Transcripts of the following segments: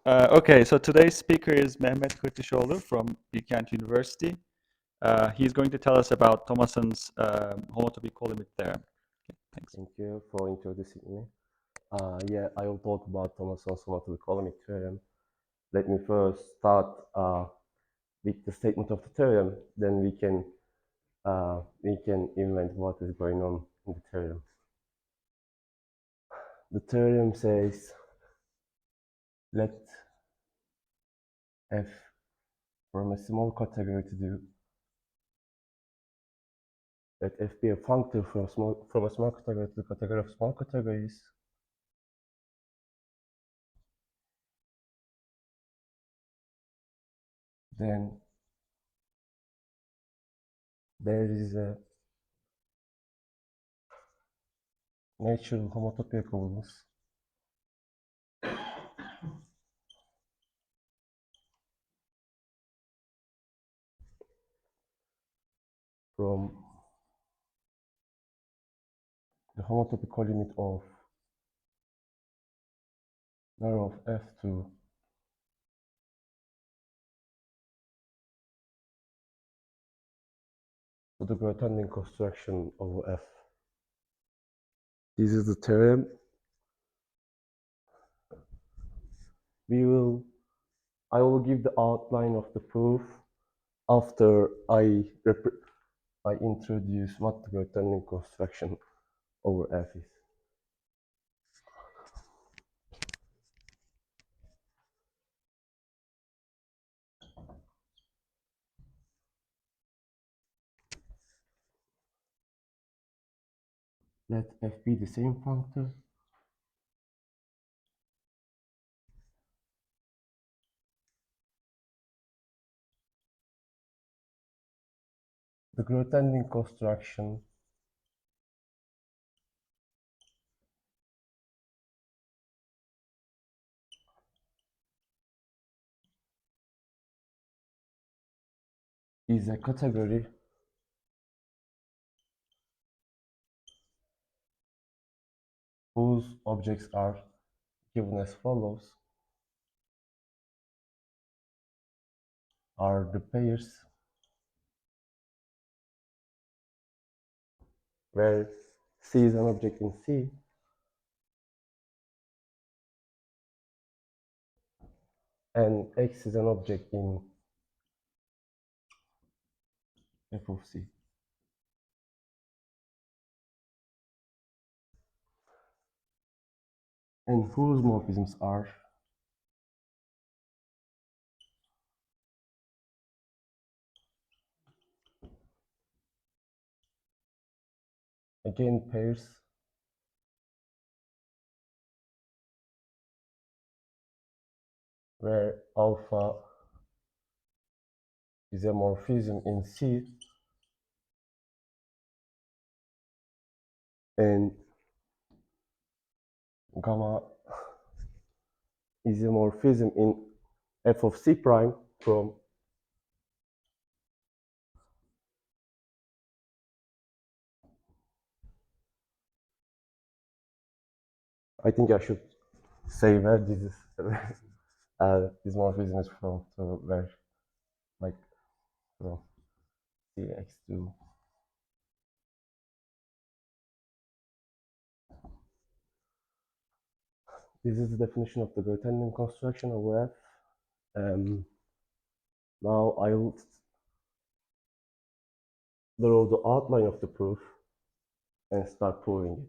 Okay, so today's speaker is Mehmet Kirtisoglu from Bilkent University. He's going to tell us about Thomason's Homotopy Colimit Theorem. Okay, thanks. Thank you for introducing me. Yeah, I will talk about Thomason's Homotopy Colimit Theorem. Let me first start with the statement of the theorem, then we can invent what is going on in the theorem. The theorem says let f from a small category to do let f be a functor from a small category to the category of small categories. Then there is a natural homotopy equivalence from the homotopy colimit of narrow of f to the Grothendieck construction over f. This is the theorem. I will give the outline of the proof after I introduce what the Grothendieck construction over f is. Let f be the same functor. The Grothendieck construction is a category whose objects are given as follows: are the pairs where C is an object in C and X is an object in f of C. And whose morphisms are again pairs where alpha is a morphism in C and gamma is a morphism in f of C prime from I think I should say where this is this morphism is from, so where like from Cx to this is the definition of the Grothendieck construction over F. Now I will draw the outline of the proof and start proving it.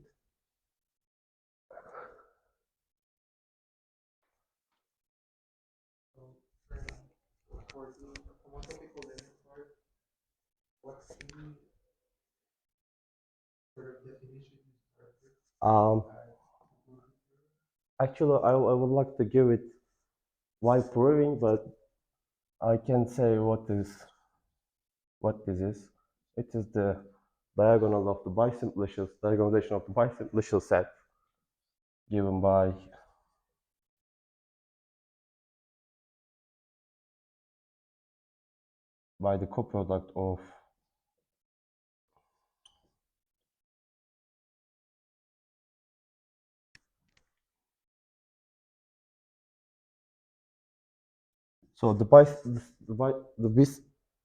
For the homotopical limit part, what's the sort of definition you start with? Actually, I would like to give it while proving, but I can say what this is. It is the diagonal of the bisimplicial diagonalization of the bisimplicial set given by the coproduct of So the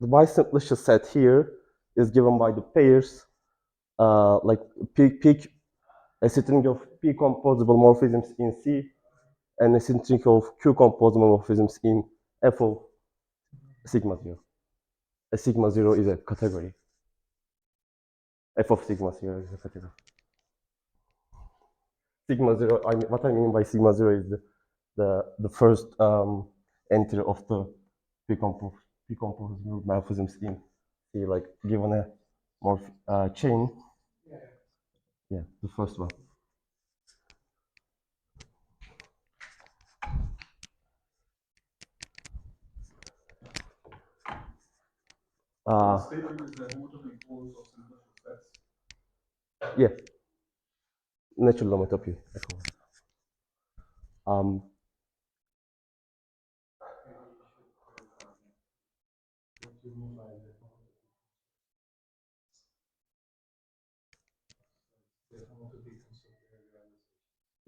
bisimplicial set here is given by the pairs, like a string of P composable morphisms in C and a string of Q composable morphisms in F of sigma 0. A sigma 0 is a category. F of sigma 0 is a category. Sigma 0, what I mean by sigma 0 is the first entry of the P composable morphisms in C, like given a chain. Yeah, the first one. Statement is that homotopy follows of simplicial sets. Yeah, natural homotopy.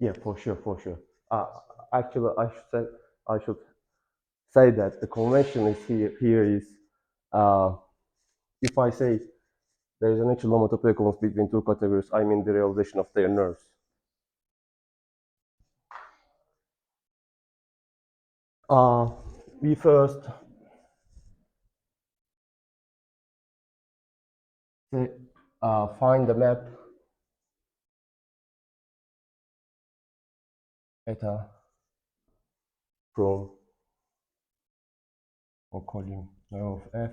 Yeah, for sure, for sure. Actually, I should say that the convention is here is if I say there is a natural homotopy equivalence between two categories, I mean the realization of their nerves. We first say, find the map eta from or column of F.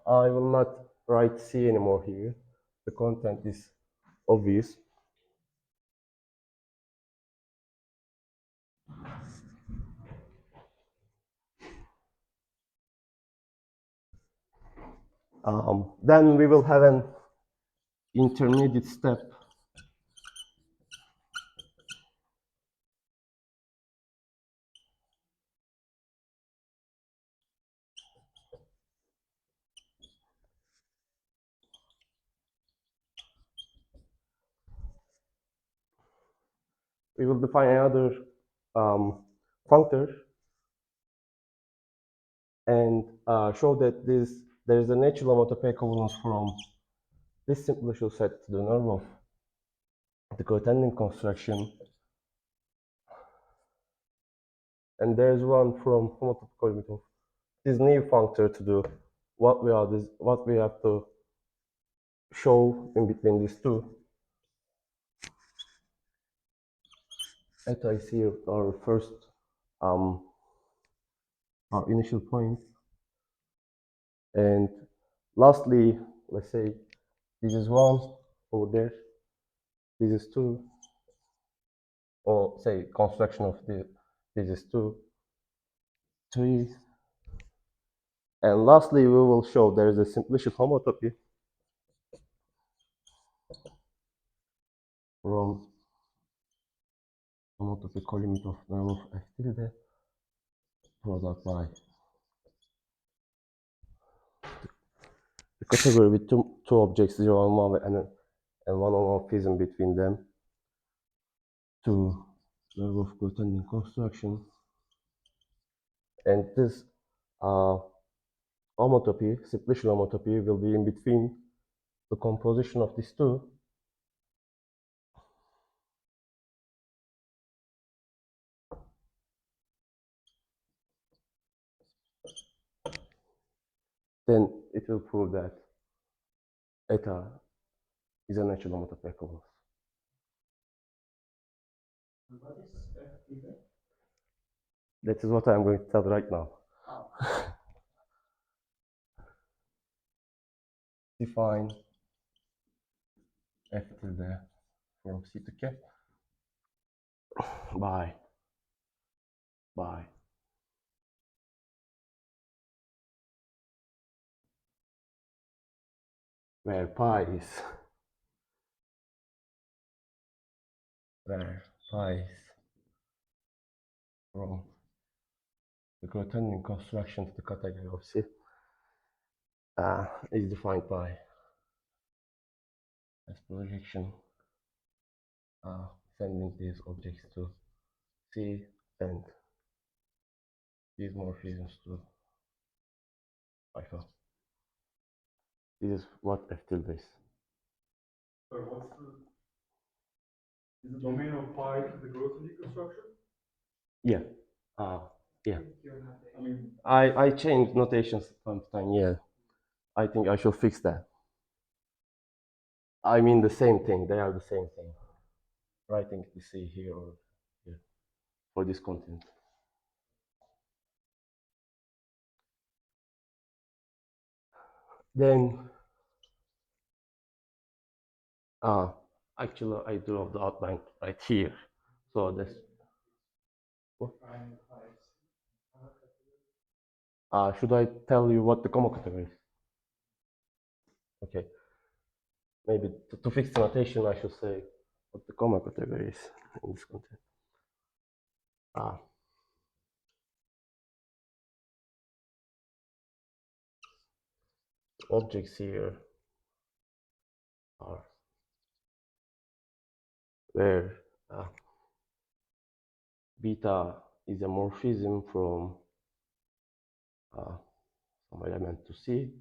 I will not write C anymore here. The content is obvious. Then we will have an intermediate step. We will define another functor and show that there is a natural homotopy equivalence from this simplicial set to the norm of the Grothendieck construction, and there is one from Homotopy Colimit this new functor to do what we have to show in between these two. Eta is here our first our initial point, and lastly, let's say this is 1 over there, this is 2, or say construction of this is 2, 3, and lastly we will show there is a simplicial homotopy from Homotopy Colimit of norm of F tilde product by the category with two objects 0 and 1 and one homomorphism between them to norm of Grothendieck construction, and this homotopy, simplicial homotopy, will be in between the composition of these two. Then it will prove that eta is a natural homotopy equivalence. What is F tilde? That is what I'm going to tell right now. Define F tilde from C to K by where pi is from the Grothendieck construction to the category of C is defined by as projection sending these objects to C and these morphisms to alpha. This is what F tilde is. So what's is the domain of pi the Grothendieck construction? Yeah. Yeah. I mean, I changed notations from time. Yeah. I think I should fix that. I mean the same thing. They are the same thing. Writing the C here or here for this content. Then, actually, I drew the outline right here. So this. Should I tell you what the comma category is? Okay. Maybe to fix the notation, I should say what the comma category is in this content. Objects here are where beta is a morphism from some element to C.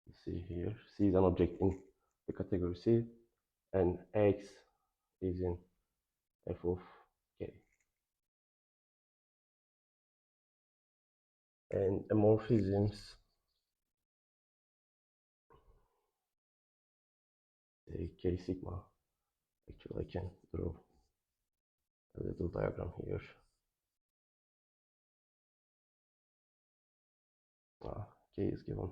You see here, C is an object in the category C, and X is in F of K. And morphisms, say K sigma. Actually, I can draw a little diagram here. K is given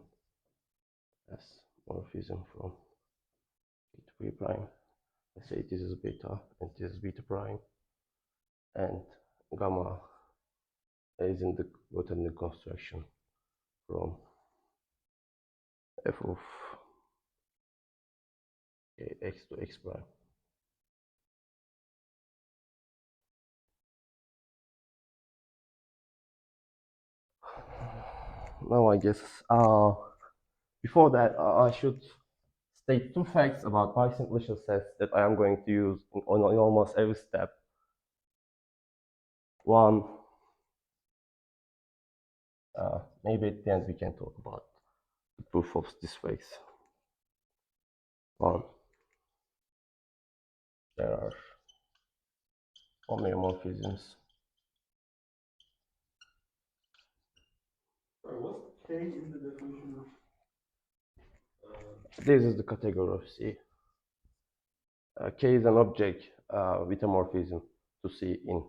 as morphism from K to K prime. Let's say this is beta and this is beta prime, and gamma is in the Grothendieck construction from F of X to X prime. Now I guess before that I should state two facts about bisimplicial sets that I am going to use in almost every step. One, maybe at the end we can talk about the proof of these facts. One, there are homeomorphisms. sorry, what's K in the definition of? This is the category of C. K is an object with a morphism to C in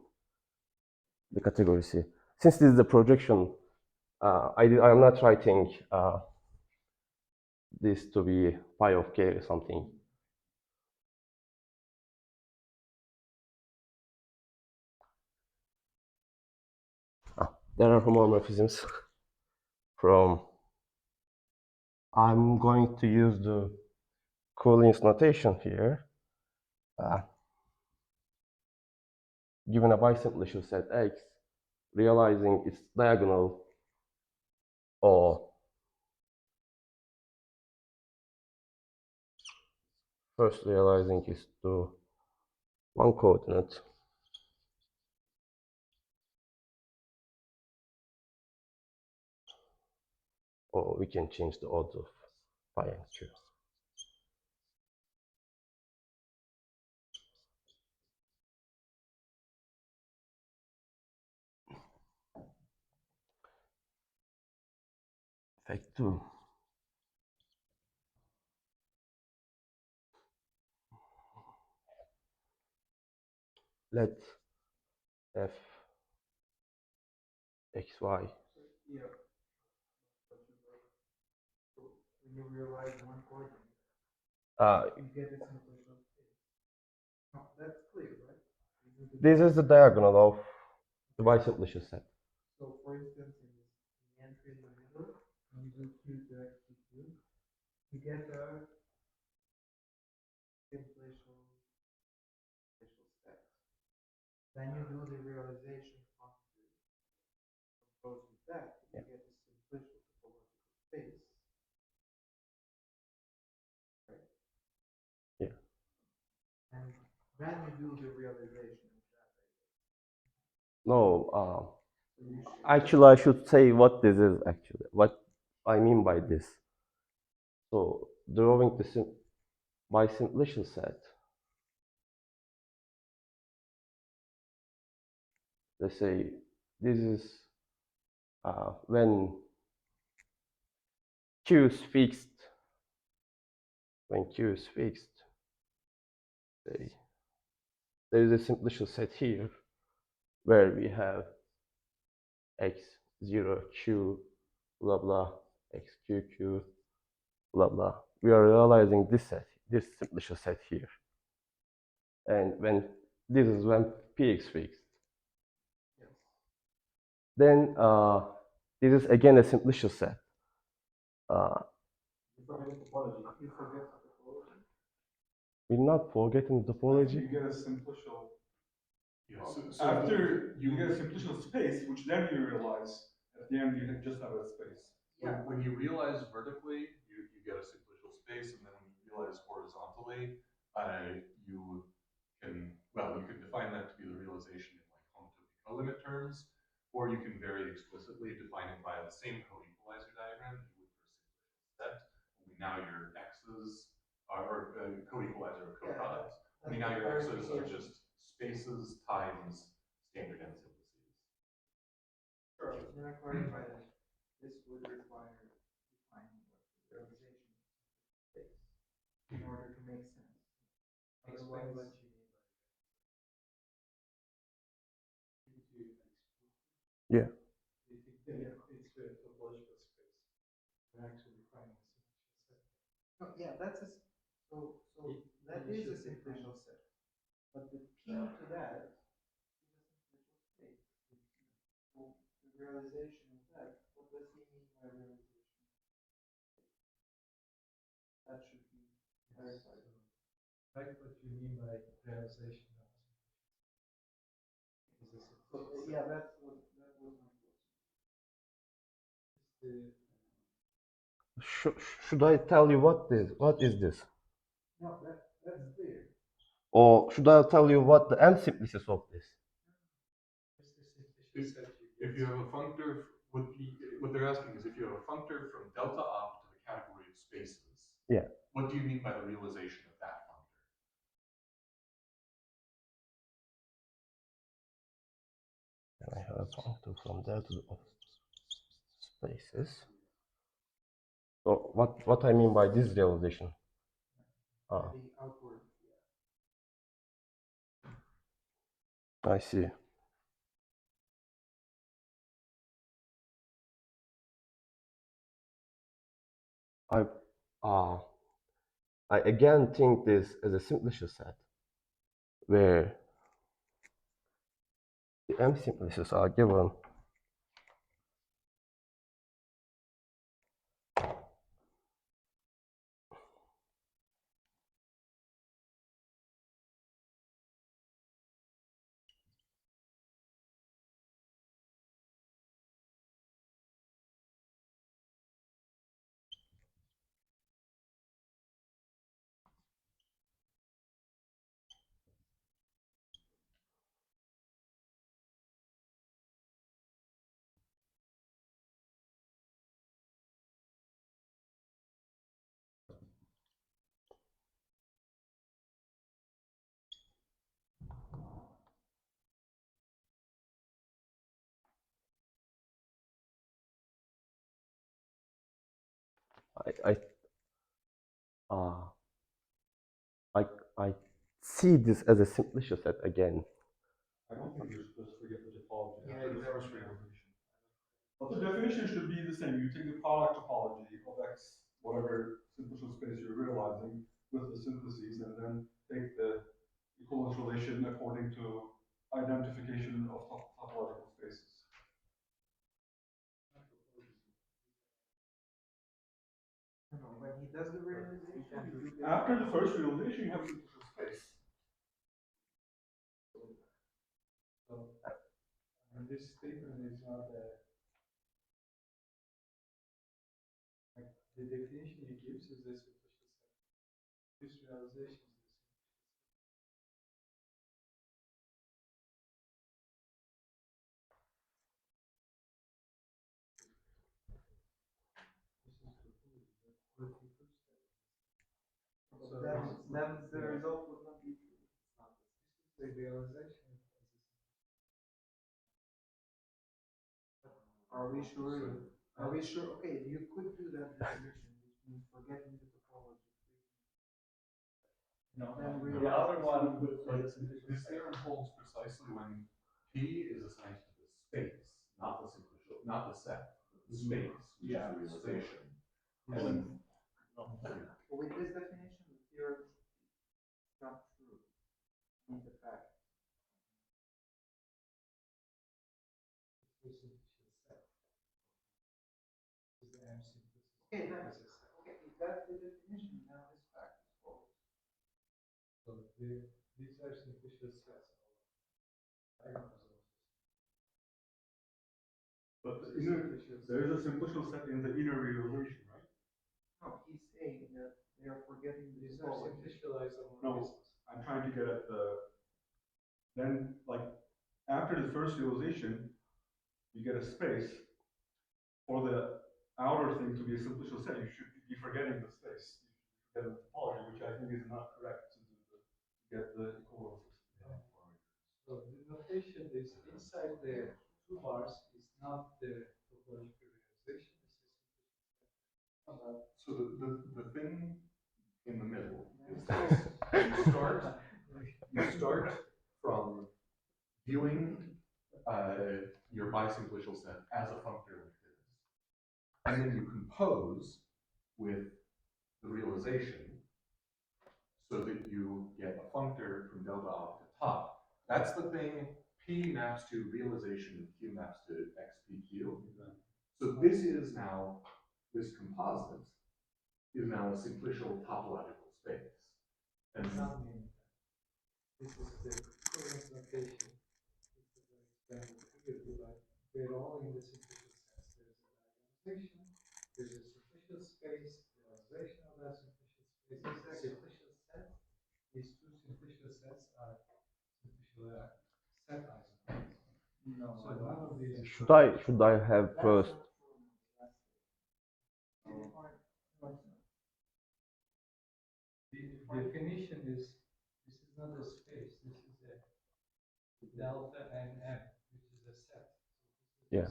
the category C. Since this is a projection, I am not writing this to be pi of K or something. There are homomorphisms from, I'm going to use the Colin's notation here. Given a bisimplicial set X, realizing its diagonal or first realizing is to one coordinate, or we can change the odds of pi and q. Fact 2. Let f xy. Yeah. So when you realize one coordinate, you get its simplicial space. No, that's clear, right? This is the diagonal of the bisimplicial set. So for instance, in the entry in the middle, when you do Q to X to Q, you get a simplicial set. Then you do the realization function composed with that, you get a simplicial topological space. Right? Yeah. And then you do the realization of that. No, Actually, I should say what this is actually, what I mean by this. So drawing the by simplicial set, let's say this is when Q is fixed. When Q is fixed, say there is a simplicial set here where we have x0 q blah blah xq q blah blah. We are realizing this set, this simplicial set here, and when this is when p is fixed. Then this is again a simplicial set. We're not forgetting the topology. You get a simplicial. Yeah, so after you get a simplicial space, which then you realize at the end you just have a space. Yeah. When you realize vertically, you get a simplicial space, and then when you realize horizontally, you can define that to be the realization in like Homotopy Colimit terms, or you can very explicitly define it by the same co-equalizer diagram that you would for a simplicial set. Only now your x's are co-equalizer or co-products. Only now your x's are just spaces times standard n simplices. Sure, I was going to clarify that this would require defining what the realization is in order to make sense. Otherwise, what you mean by Yeah. it's a topological space. We're actually defining a simplicial set. No, yeah, that's a that is a simplicial set. But the P to that is a simplicial space. So the realization of that, what does he mean by realization? That should be clarified. Like what you mean by realization of yeah, that was my question. Should I tell you what is this? No, that's there. Or should I tell you what the m simplices of this? If you have a functor, what they're asking is if you have a functor from delta up to the category of spaces. Yeah. What do you mean by the realization of that functor? And I have a functor from delta of spaces. So what I mean by this realization? The outward. I see. I again think this as a simplicial set where the m simplices are given I see this as a simplicial set again. I don't think you're supposed to forget the topology Yeah, after the exactly. first realization. But the definition should be the same. You take the product topology of x, whatever simplicial space you're realizing with the simplices, and then take the equivalence relation according to identification of topological spaces. No, when he does the realization, After the first realization, you have simplicial space. and this statement is not like the definition he gives is a simplicial set. This realization is the So then the result would not be true. the realization is Are we sure? Are we sure? Okay, you could do that definition, which means forgetting the topology. No, Then the realize other this one would be But this theorem holds precisely when P is assigned to the space, not the simplicial, not the set, the space, which Yeah. is the realization. And then, well, With this definition, the theorem is not true. In the fact. the simplicial set. Is the M simplicial Okay, set then, is a set. okay, if that's the definition, then this fact is false. So these are simplicial sets. But the inner, there is a simplicial set in the inner realization, right? No, he's saying that they are forgetting the These are topology. simplicial isomorphisms. No, I'm trying to get at the, then like after the first realization, you get a space. For the outer thing to be a simplicial set, you should be forgetting the space. You should get a topology, which I think is not correct to get the equivalences. So the notation is inside the two bars is not the topological realization. So the thing in the middle is this. You start from viewing your bisimplicial set as a functor like this. And then you compose with the realization so that you get a functor from delta off to top. That's the thing P maps to realization and Q maps to XPQ. So this is now, this composite is now a simplicial topological space. And It's not meaning that. This is the current notation. This is clearly like we're all in the simplicial sense. There's a diagonalization, there's a simplicial space, realization of that simplicial space. Simplicial set. These two simplicial sets are simplicial set isomorphisms. No, So none of these. Should I have that's first? not true. The definition is this is not a space, this is a delta and M, which is a set. Yeah.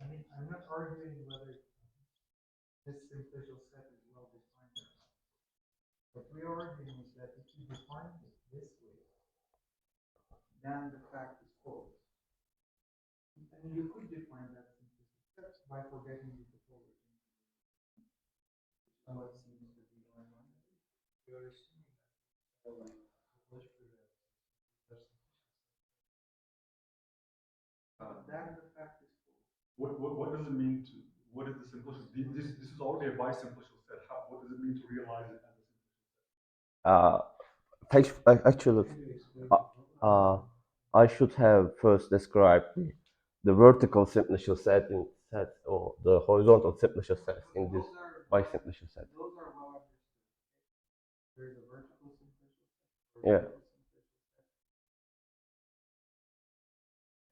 I mean, I'm not arguing whether this simplicial set is well defined or not. What we're arguing is that if you define it this way, then the fact is false. I mean, you could define that simplicity set by forgetting the topology. What seems to be going on. We are assuming that topological realization. Then the fact is false. What does it mean to, what is the simplicity? This is already a bisimplicial set. What does it mean to realize it as a simplicial set? Actually, I should have first described the vertical simplicial set in set or the horizontal simplicial set in this bisimplicial set. Those are well understood. There is a vertical simplicial set. Yeah.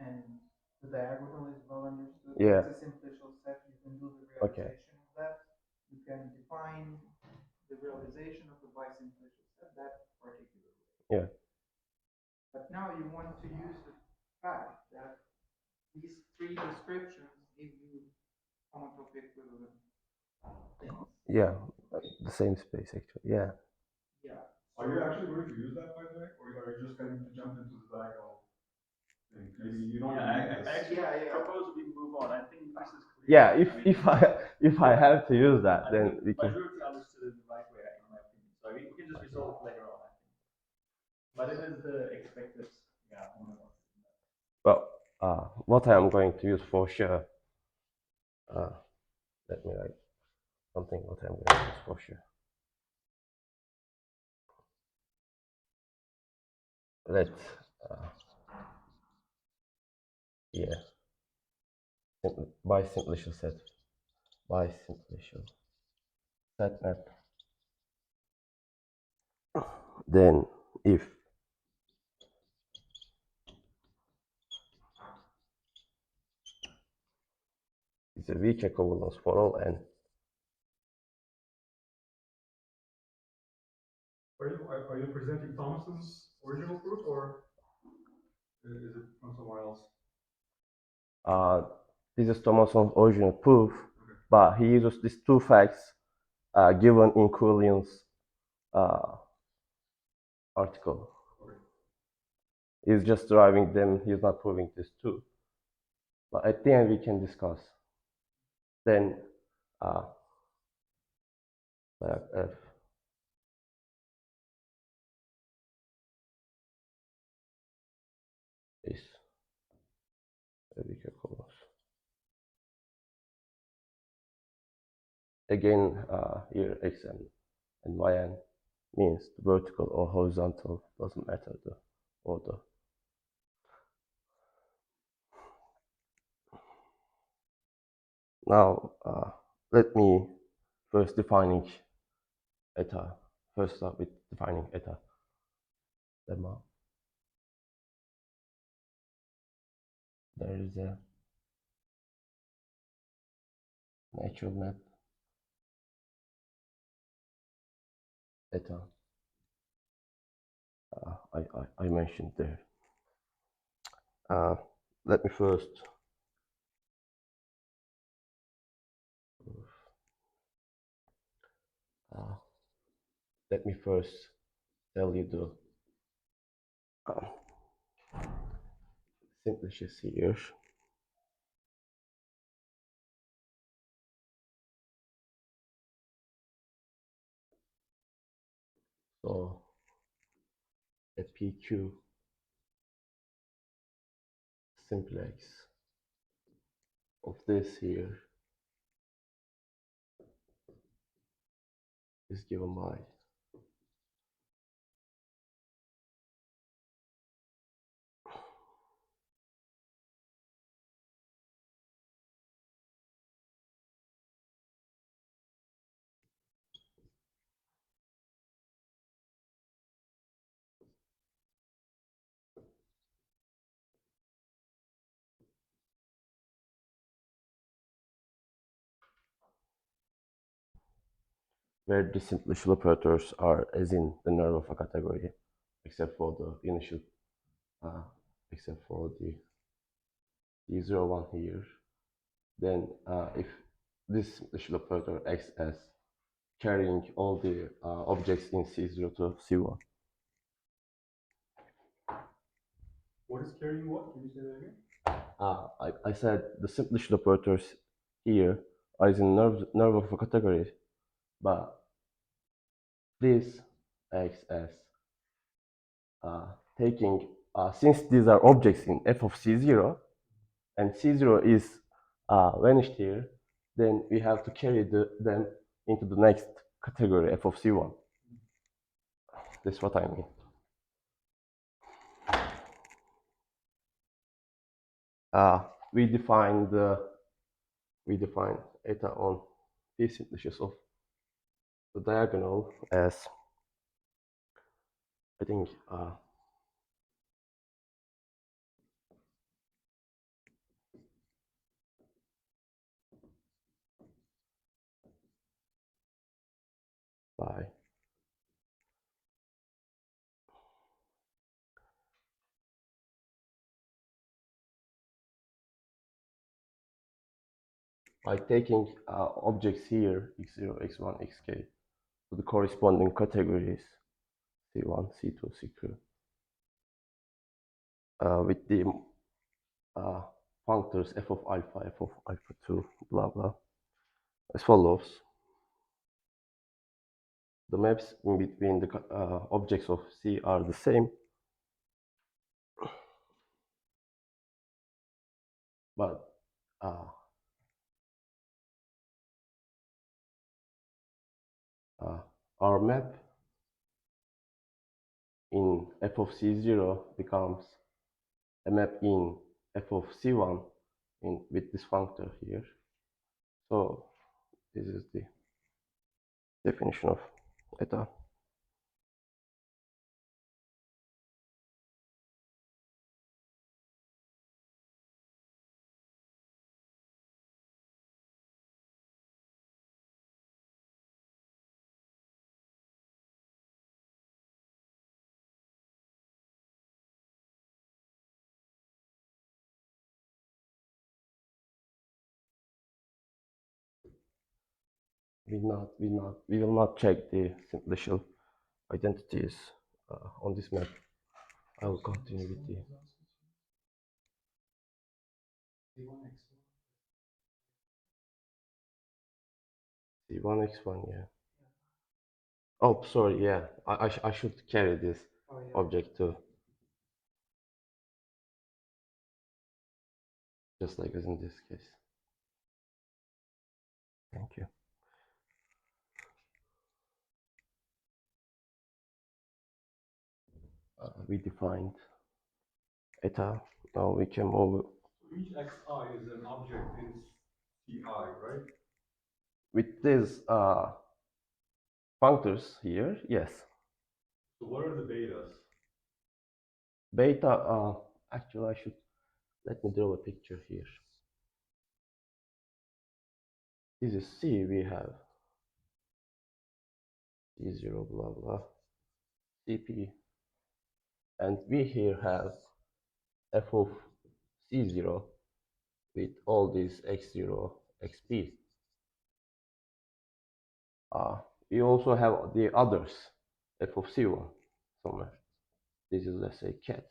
And the diagonal is well understood. Yeah. It's a simplicial set. You can do the Okay. realization of that. You can define the realization of the bisimplicial set that particular way. Yeah. But now you want to use the fact that these three descriptions give you homotopy equivalent things. Yeah, the same space actually. Yeah. Yeah. Are you actually going to use that, by the way? Or are you just going to jump into the diagonal thing? Maybe you don't yeah, need I this. actually propose we move on. I think this is clear. Yeah, I mean, if I have to use that, I then think we can. majority understood it the right way, in my opinion. So we can just resolve it later on, I think. But it is the expected, yeah, homomorphism. Well, what I am going to use for sure. Let me write something. What I'm going to use for sure. Let's. Yeah. Bisimplicial set. Bisimplicial set map. Then if it's a weak equivalence for all n, are you presenting Thomason's original proof, or is it from somewhere else? This is Thomason's original proof, but he uses these two facts given in Quillian's article. He's just deriving them, he's not proving this too. But at the end we can discuss. Then F is a weaker columns. Again, here xn and yn means the vertical or horizontal, doesn't matter the order. Now, let me first defining eta. First start with defining eta lemma. There is a natural map eta. I mentioned there. Let me first tell you the simplicities here. So a PQ simplex of this here is given by where the simplicial operators are as in the nerve of a category, except for the initial, except for the D01 here. Then if this simplicial operator acts as carrying all the objects in C0 to C1. What is carrying what? Can you say that again? I said the simplicial operators here are in nerve of a category, but this acts as taking, since these are objects in f of C0, and C0 is vanished here, then we have to carry them into the next category, f of C1. That's what I mean. We define eta on these simplicities of the diagonal as, I think, by taking objects here, x0, x1, xk, to the corresponding categories, C1, C2, C3, with the functors f of alpha 2, blah, blah, as follows. The maps in between the objects of C are the same, but our map in f of C0 becomes a map in f of C1 with this functor here. So this is the definition of eta. we will not check the simplicial identities on this map. I will continue with the C1x1, yeah. Oh, sorry, yeah. I should carry this object too. Just like as in this case. Thank you. We defined eta. Now we can move. So each xi is an object in Ci, right? With these functors here, yes. So what are the betas? Beta, actually I should, let me draw a picture here. This is C, we have C0 blah blah, CP, and we here have f of C0 with all these x0, xp. We also have the others, f of C1 somewhere. This is, let's say, cat,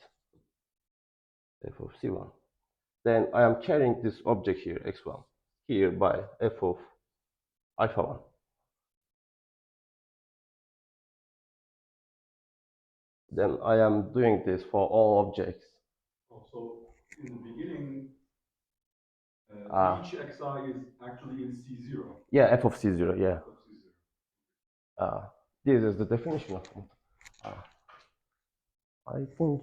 f of C1. Then I am carrying this object here, x1, here by f of alpha 1. Then I am doing this for all objects. Oh, so in the beginning, each xi is actually in C0. Yeah, f of C0, yeah. F of C0. This is the definition of it. I think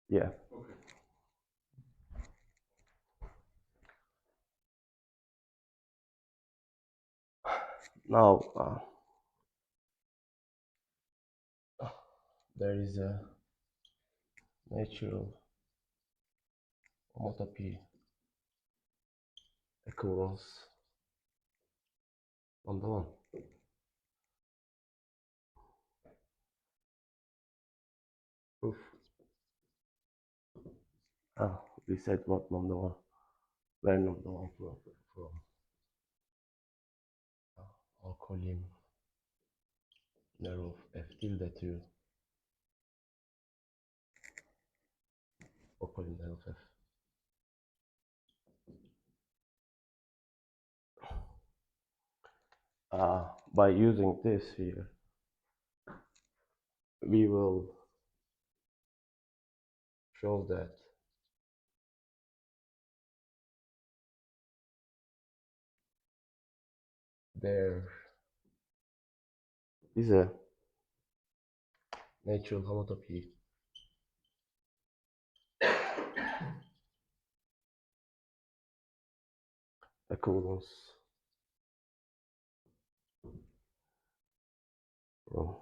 yeah. Okay. Now, there is a natural homotopy equivalence on the one. Proof. We said what number one? Where number one from? I'll call him narrow f tilde 2. I'll call him narrow f. By using this here, we will show that there is a natural homotopy equivalence from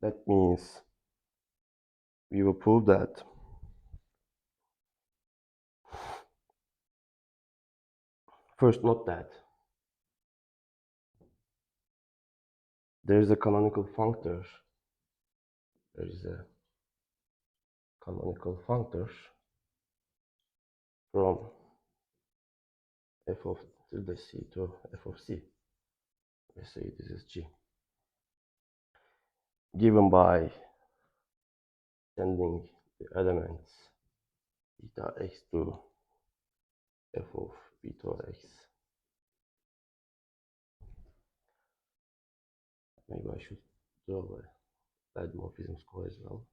that means we will prove that first, note that there is a canonical functor. There is a canonical functor from f of tilde c to f of c. Let's say this is g, given by sending the elements beta x to f of beta x. Maybe I should draw a dimorphism score as well.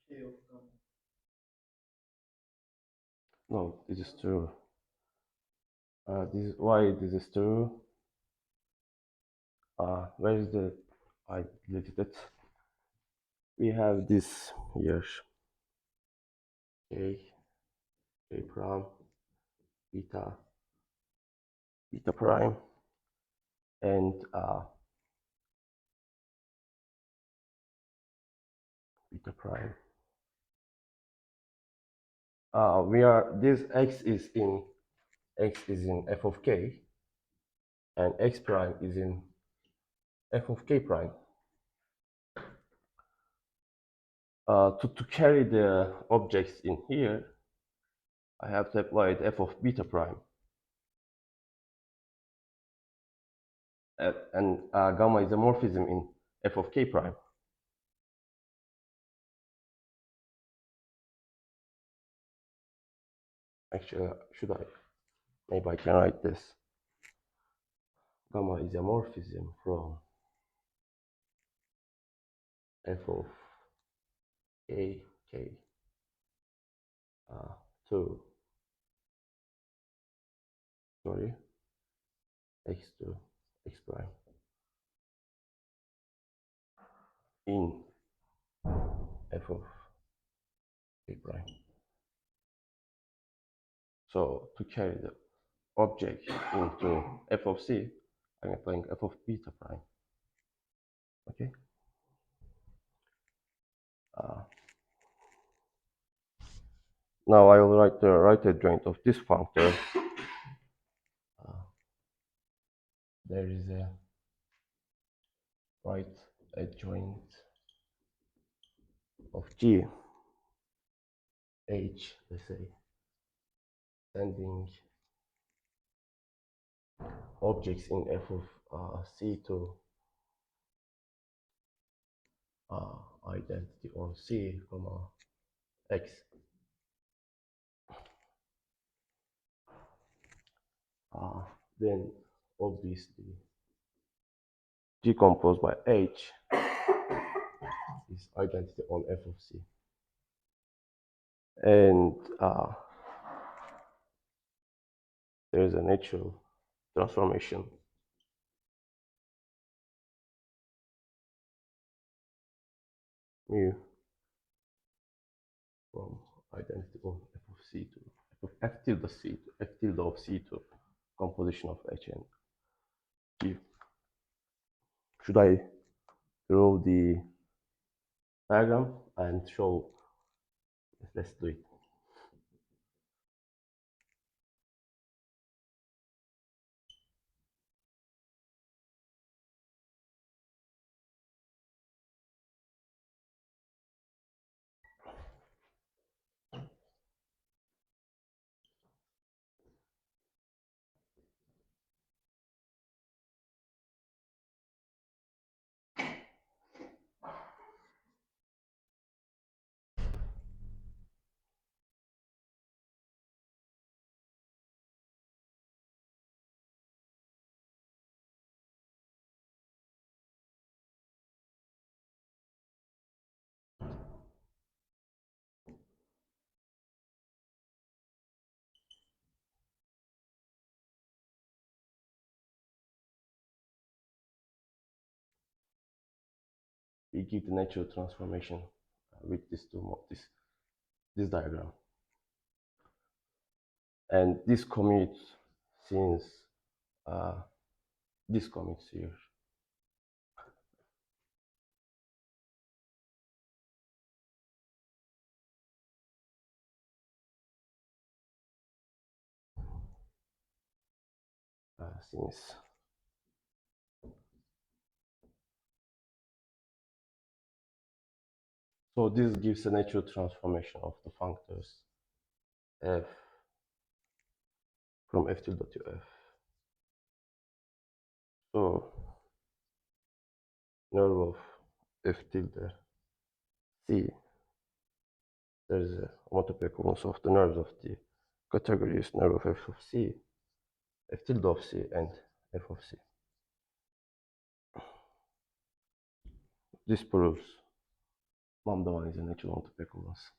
K of gamma. No, this is true. This is why this is true. Where is the? I deleted it. We have this here. K prime, beta prime, and beta prime. We are this x is in f of k, and x prime is in f of k prime. To carry the objects in here, I have to apply the f of beta prime. And gamma is a morphism in f of k prime. Actually, should I? Maybe I can write this. Gamma is a morphism from f of k to x to x prime in f of k prime. So to carry the object into f of c, I'm applying f of beta prime. Okay. Now I will write the right adjoint of this functor. There is a right adjoint of G H, let's say, sending objects in f of C to identity on C, comma X. Then obviously decomposed by H is identity on f of C. And there is a natural transformation mu from identity on f of C to f of f tilde C to f tilde of C to composition of H and G. Should I draw the diagram and show? Let's do it. We give the natural transformation with this diagram, and this commutes since this commutes here. So this gives a natural transformation of the functors f from f tilde to f. So nerve of f tilde C, there is a homotopy equivalence of the nerves of the categories nerve of f of C, f tilde of C, and f of C. This proves lambda 1 is a natural homotopy equivalence.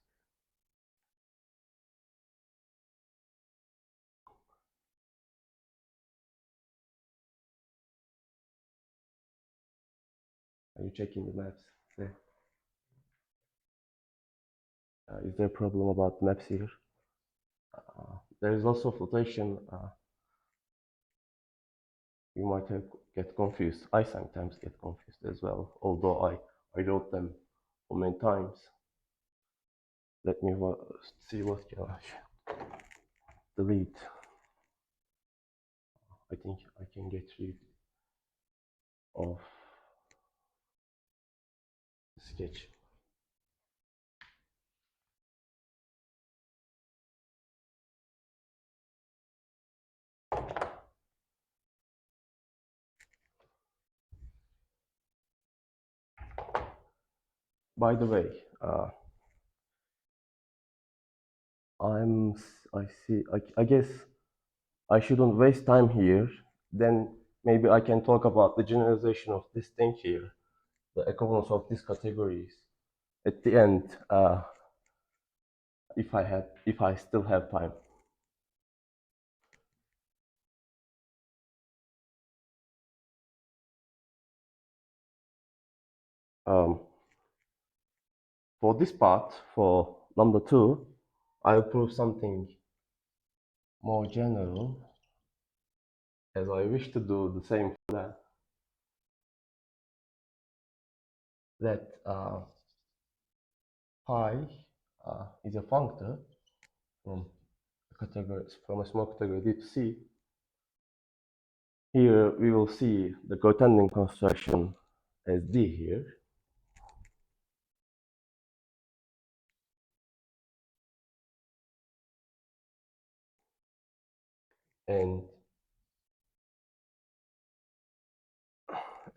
Are you checking the maps there? Is there a problem about maps here? There is also flotation. You might get confused. I sometimes get confused as well, although I wrote them for many times. Let me see what can I delete. I think I can get rid of the sketch. By the way, I guess I shouldn't waste time here. Then maybe I can talk about the generalization of this thing here, the equivalence of these categories at the end, if I still have time. For this part, for number 2, I'll prove something more general, as I wish to do the same for that. That pi is a functor from a small category D to C. Here we will see the Grothendieck construction as D here. And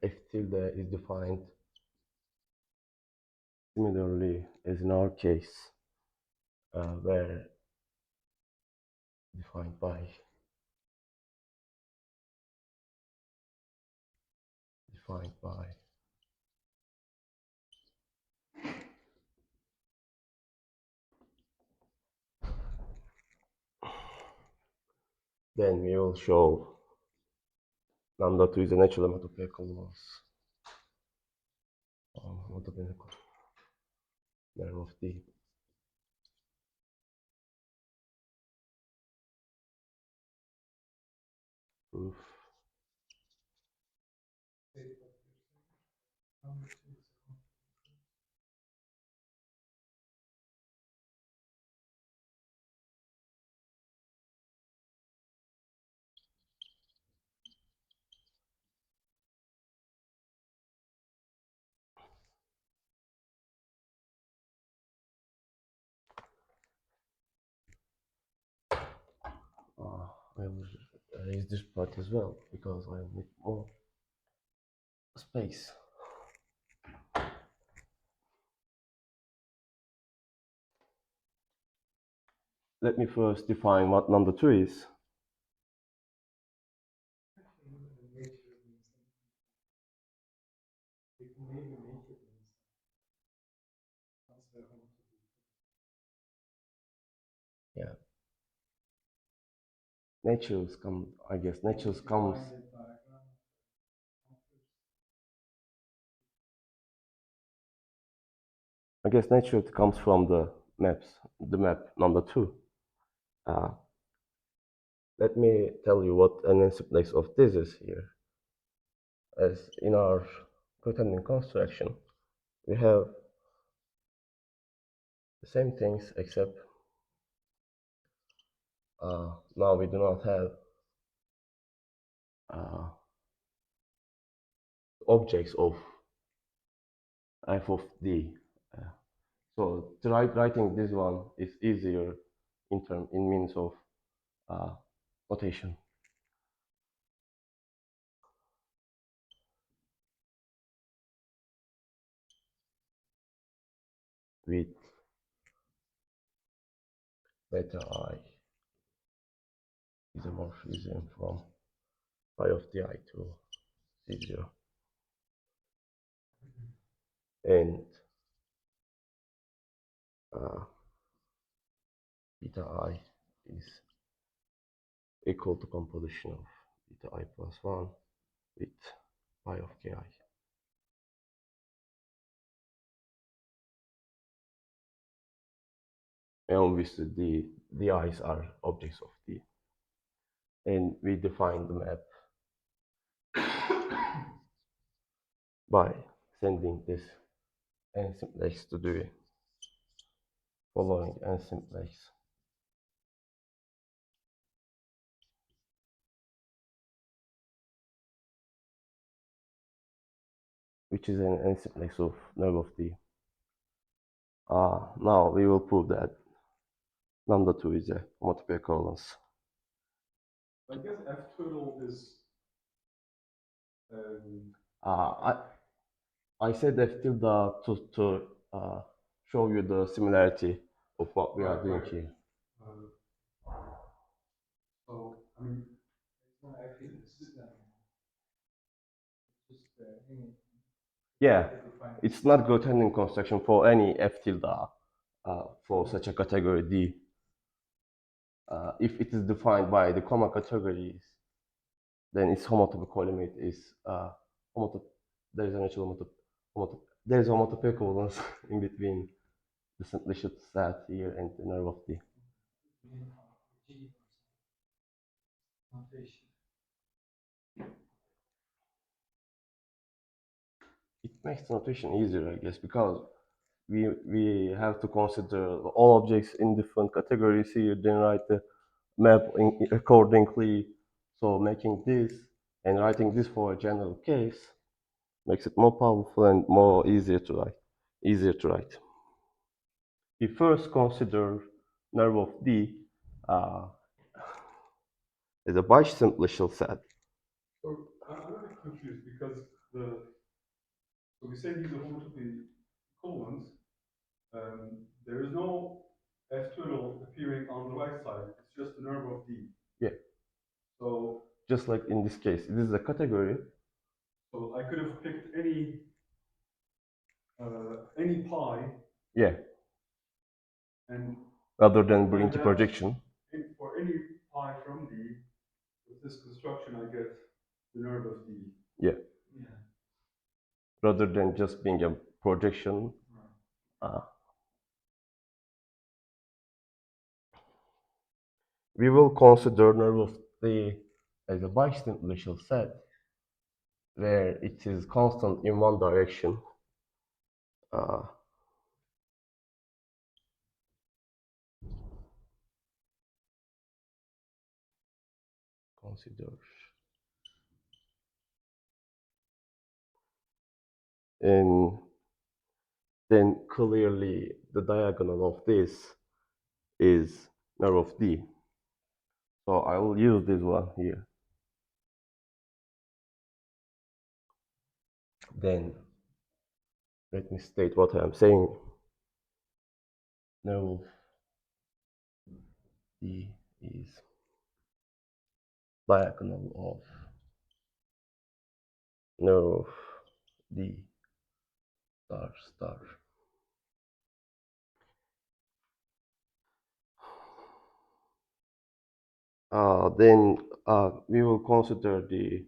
F tilde is defined similarly as in our case, where defined by then we will show lambda 2 is a natural homotopy equivalence. Homotopy theorem of D. Proof. I will erase this part as well because I need more space. Let me first define what number 2 is. Yeah. Naturals come, I guess naturals comes. I guess natural comes from the map number 2. Let me tell you what an n-simplex of this is here. As in our Grothendieck construction, we have the same things except now we do not have objects of f of d. So writing this one is easier in means of notation. With beta I isomorphism from phi of di to C0. And beta I is equal to composition of beta I plus 1 with pi of ki. And obviously the i's are objects of D. And we define the map by sending this n simplex to the following n simplex. Which is an n simplex of nerve of D. Now we will prove that lambda 2 is a homotopy equivalence. I guess F total is. I said F tilde to show you the similarity of what we are doing Right. here. So I mean, No, I feel this is just any Yeah, defined. it's not Grothendieck construction for any F tilde for such a category D. If it is defined by the comma categories, then its homotopy colimit is there is an actual there is homotopy equivalence in between the simplicial set here and the nerve of D. G notation. It makes the notation easier, I guess, because we have to consider all objects in different categories here, then write the map accordingly. So making this and writing this for a general case makes it more powerful and more easier to write. We first consider nerve of D as a bisimplicial set. so I'm a bit confused because so we say these are homotopy equivalents. There is no F total appearing on the right side. It's just the nerve of D. Yeah. So just like in this case, this is a category. So I could have picked any pi. Yeah. And rather than bring to projection. For any pi from D, with this construction, I get the nerve of D. Yeah. Yeah. Rather than just being a projection. We will consider nerve of D as a bisimplicial set where it is constant in one direction. Consider. And then clearly the diagonal of this is nerve of D. So I will use this one here. Then let me state what I am saying. Nerve of D is diagonal of nerve of D star star. Then we will consider the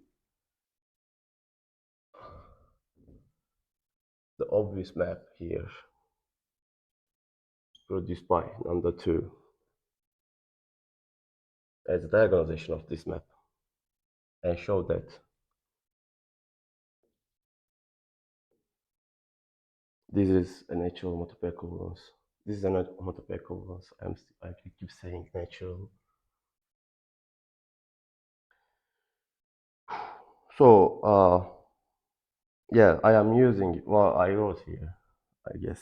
obvious map here produced by lambda 2 as a diagonalization of this map and show that this is a natural homotopy equivalence. This is a homotopy equivalence. I keep saying natural. So yeah, I am using what I wrote here, I guess.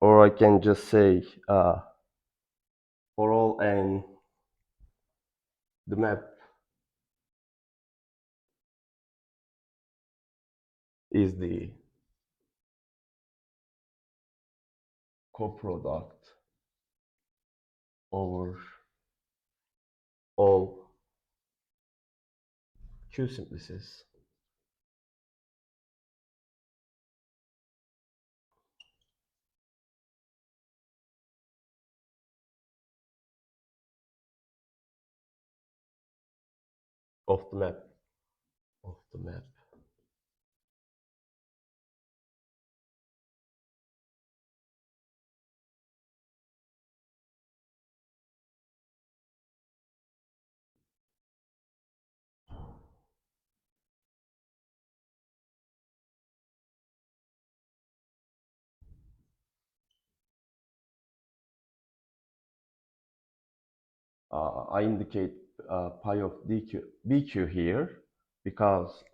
Or I can just say for all n, the map is the coproduct over all Q simplices of the map. I indicate pi of BQ here because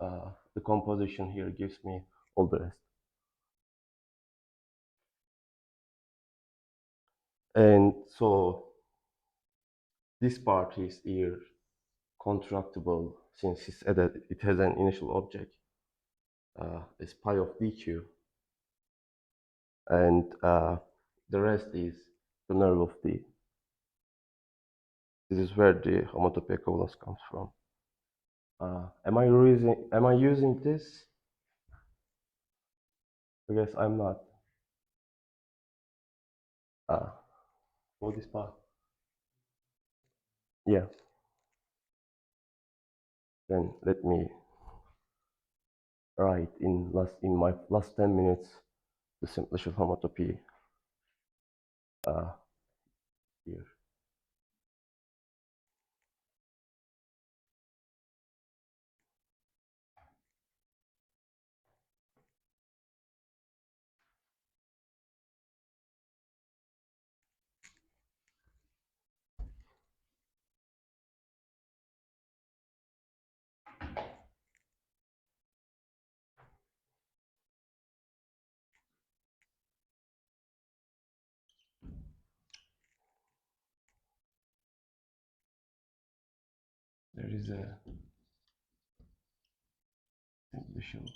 the composition here gives me all the rest. And so this part is here constructible since it has an initial object. Is pi of dq, and the rest is the nerve of D. This is where the homotopy equivalence comes from. Am I using this? I guess I'm not. For this part. Yeah. Then let me write in my last 10 minutes the simplest homotopy here. There is a simplest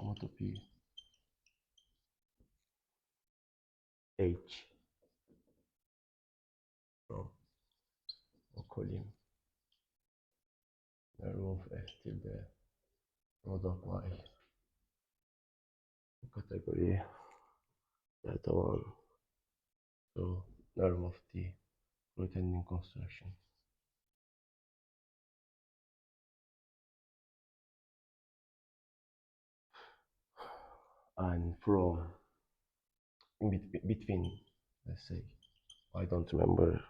homotopy H from Colim nerve of F tilde product by category delta 1. So nerve of the Grothendieck construction. And from between, let's say, I don't remember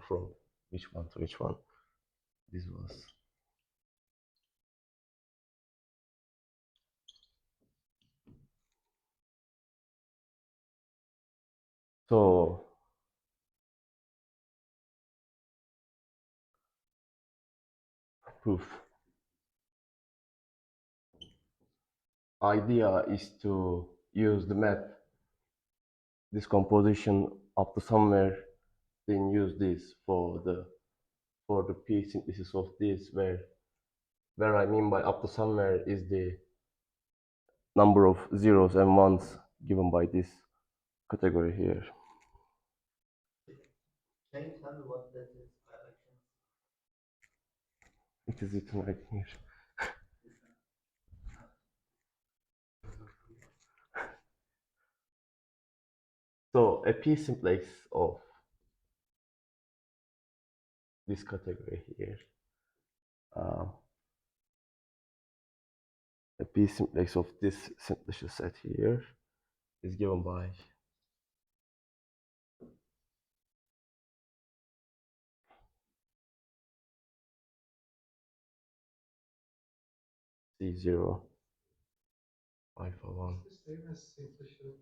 from which one to which one this was. So proof. Idea is to use the map, this composition up to somewhere, then use this for the P synthesis of this, where I mean by up to somewhere is the number of zeros and ones given by this category here. Can you tell me what that is? It is written right here. So a P simplex of this category here, a P simplex of this simplicial set here is given by C0 alpha 1. It's the same as simplicial.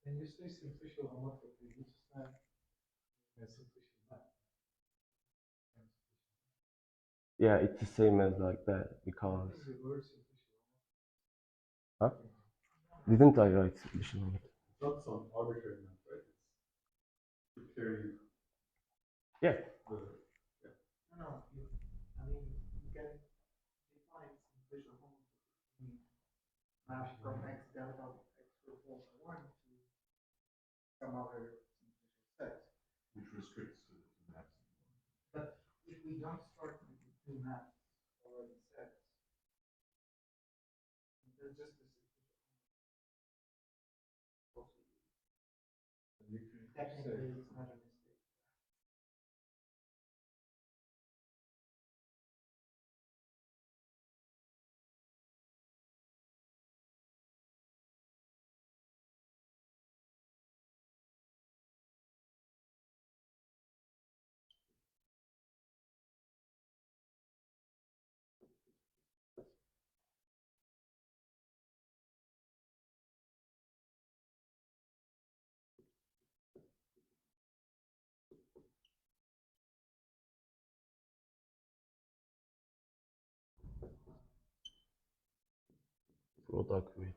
When you say simplicial homotopy, you just mean a simplicial map. Yeah, it's the same as like that because. The word simplicial. Huh? Didn't I write simplicial homotopy? It's not some arbitrary map, right? It's to carry Yeah. No, I mean, you can define simplicial homotopy map from X delta X to 4 by 1 to some other simplicial set. Which restricts to maps. But if we don't start with the two maps already set, there's just a simplicial homotopy. Technically, it's not a mistake. product with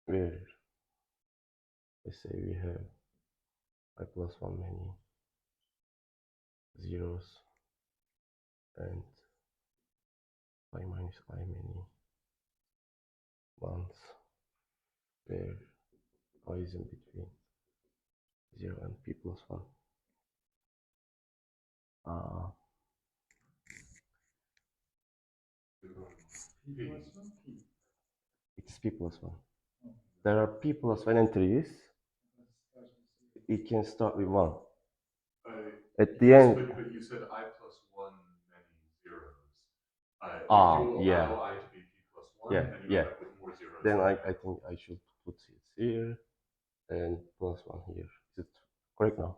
where let's say we have I plus 1 many zeros and I minus I many ones, where I is in between 0 and p plus 1. It's p plus 1. There are p plus 1 entries. It can start with 1. At the end. But you said I plus 1 many zeros. If you yeah. allow I to be p plus 1, Yeah, then you yeah. end up with more zeros. Then I think I should put it here and plus 1 here. Is it correct now?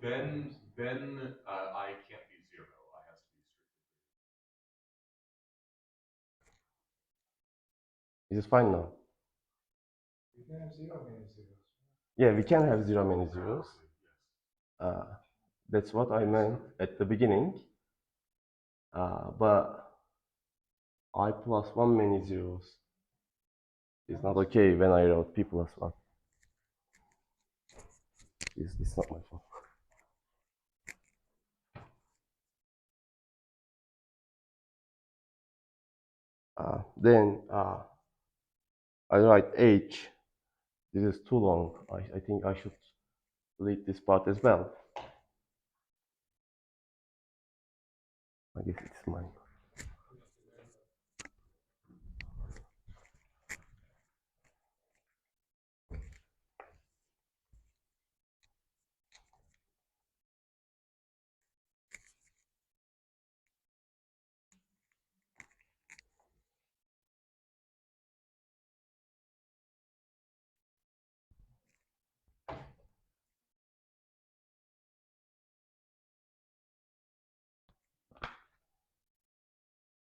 Then I can't be 0. I has to be strictly. Is it fine now? You can have 0 many zeros. Yeah, we can have 0 many zeros. Yes. That's what I meant at the beginning. But I plus 1 many zeros is not okay when I wrote p plus 1. It's not my fault. Then I write h. This is too long. I think I should delete this part as well. I guess it's mine.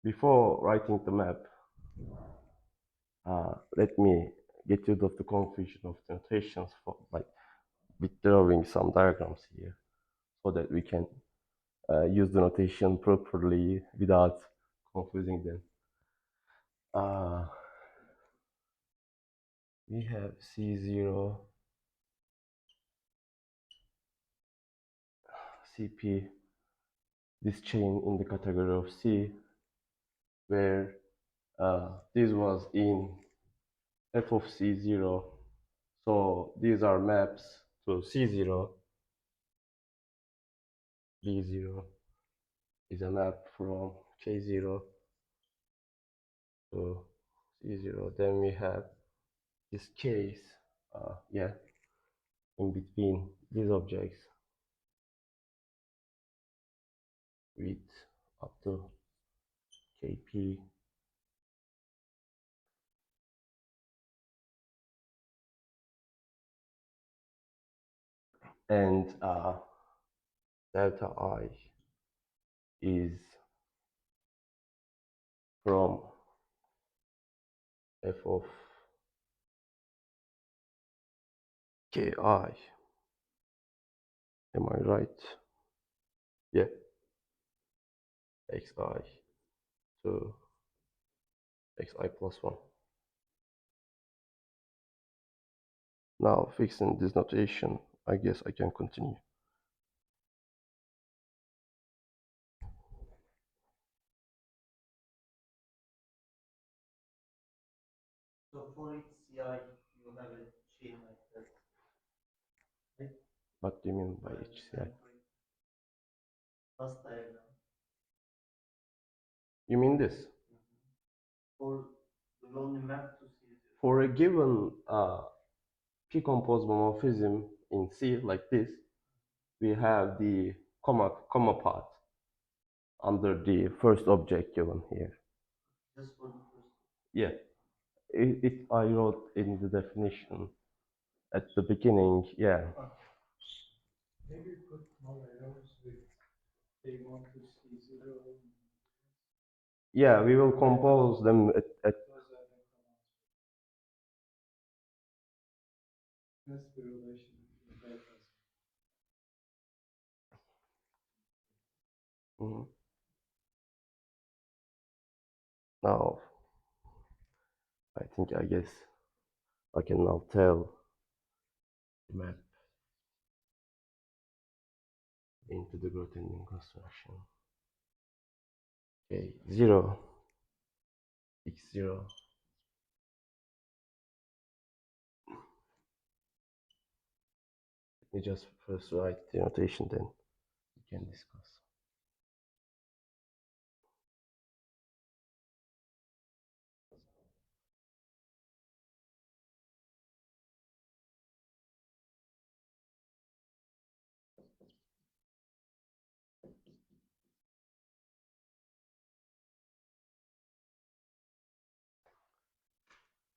Before writing the map, let me get rid of the confusion of the notations for like with drawing some diagrams here, so that we can use the notation properly without confusing them. We have C0, CP, this chain in the category of C, where this was in f of C0. So these are maps to C0. B0 is a map from K0 to C0. Then we have this case, in between these objects with up to Kp. And delta I is from f of Ki. Am I right? Yeah. Xi to xi plus 1. Now fixing this notation, I guess I can continue. So for each CI, you have a chain like that. Right? What do you mean by HCI? Class diagram. You mean this? For the only map to C0. For a given p-compose homomorphism in C like this, we have the comma part under the first object given here. Just for the first. Yeah, I wrote in the definition at the beginning. Yeah. Maybe put more arrows with A1 to C0. Yeah, we will compose them at Those are the commands. That's the relation. Mhm. Now, I guess I can now tell the map into the Grothendieck construction. Okay, 0, x0. Let me just first write the notation, then we can discuss.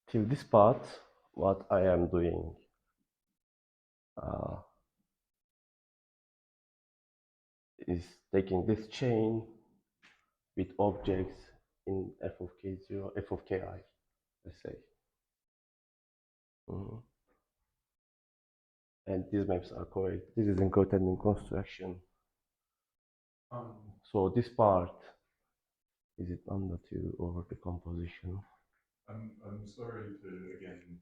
Till this part, what I am doing is taking this chain with objects in f of k0, f of ki, let's say. And these maps are correct. This is in Grothendieck construction. So this part, is it under 2 over the composition? I'm sorry to again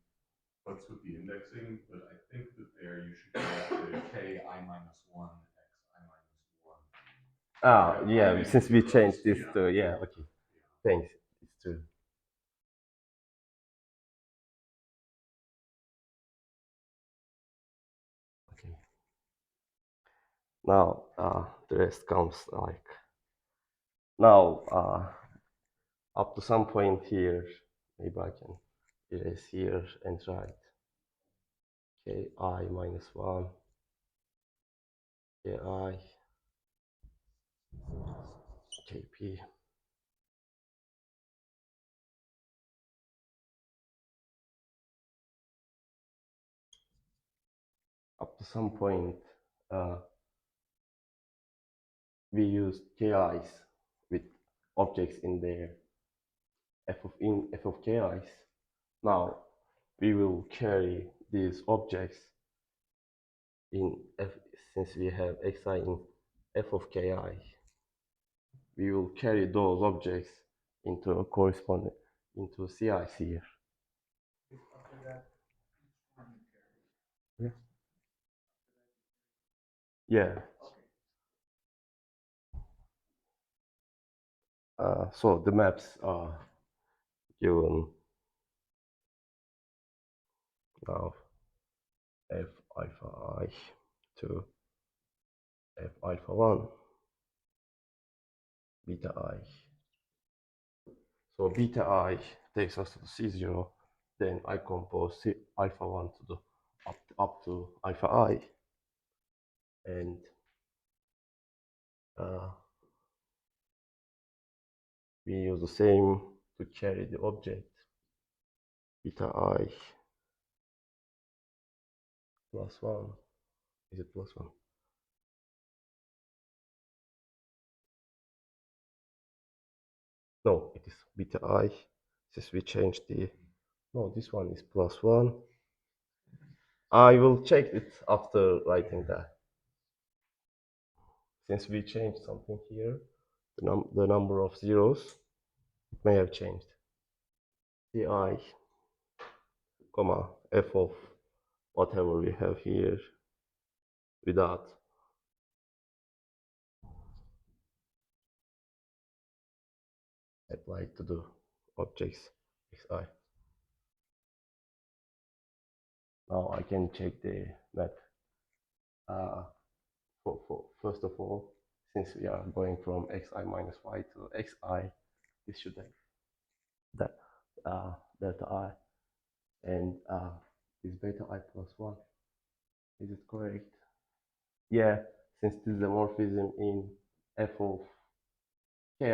what's with the indexing, but I think that there you should go to ki minus 1, xi minus 1. Ah, yeah, Yeah, since we zeros. changed this Yeah. to, yeah, okay. Thanks, it's true. Okay. Now, the rest comes like, now, up to some point here, maybe I can erase here and write ki minus 1, ki, kp. Up to some point, we use ki's with objects in there, f of ki's. Now, we will carry these objects in f, since we have xi in f of ki, we will carry those objects into a corresponding, into ci's here. After that, each one you carry. Yeah. So the maps are given now f alpha I to f alpha 1, beta I. So beta I takes us to the C0, then I compose C alpha 1 to the up to alpha I, and we use the same to carry the object beta I plus 1. Is it plus 1? No, it is beta I, since we changed the, no, this one is plus 1. I will check it after writing that. Since we changed something here, the number of zeros may have changed. Ci, comma, f of whatever we have here without applied to the objects xi. Now I can check the map. First of all, since we are going from xi minus y to xi, this should have that delta I, and is beta I plus 1. Is it correct? Yeah, since this is a morphism in f of ki,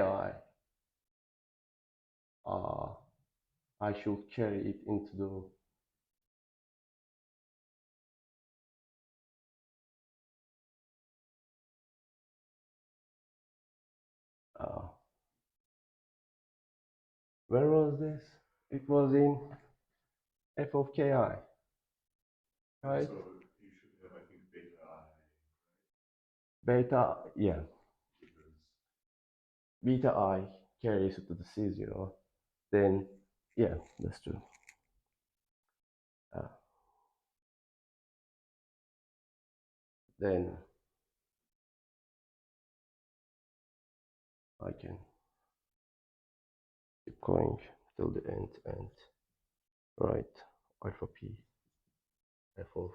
I should carry it into the where was this? It was in f of ki, right? So you should have, I think, beta I. Beta, yeah. Because beta I carries it to the C0, then yeah, that's true. Then I can keep going till the end and write alpha p f of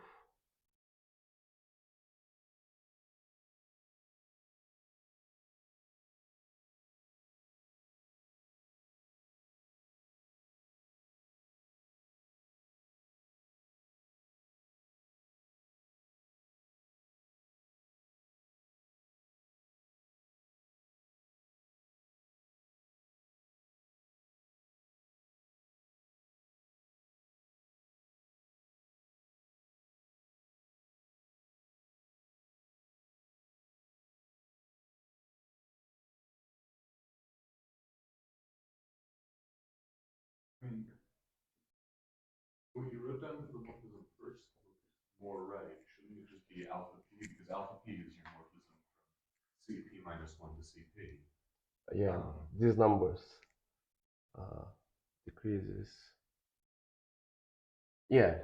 I mean, what you wrote down for the morphism first looks more right. Shouldn't it just be alpha p? Because alpha p is your morphism from CP minus 1 to CP. yeah, these numbers decreases. Yeah,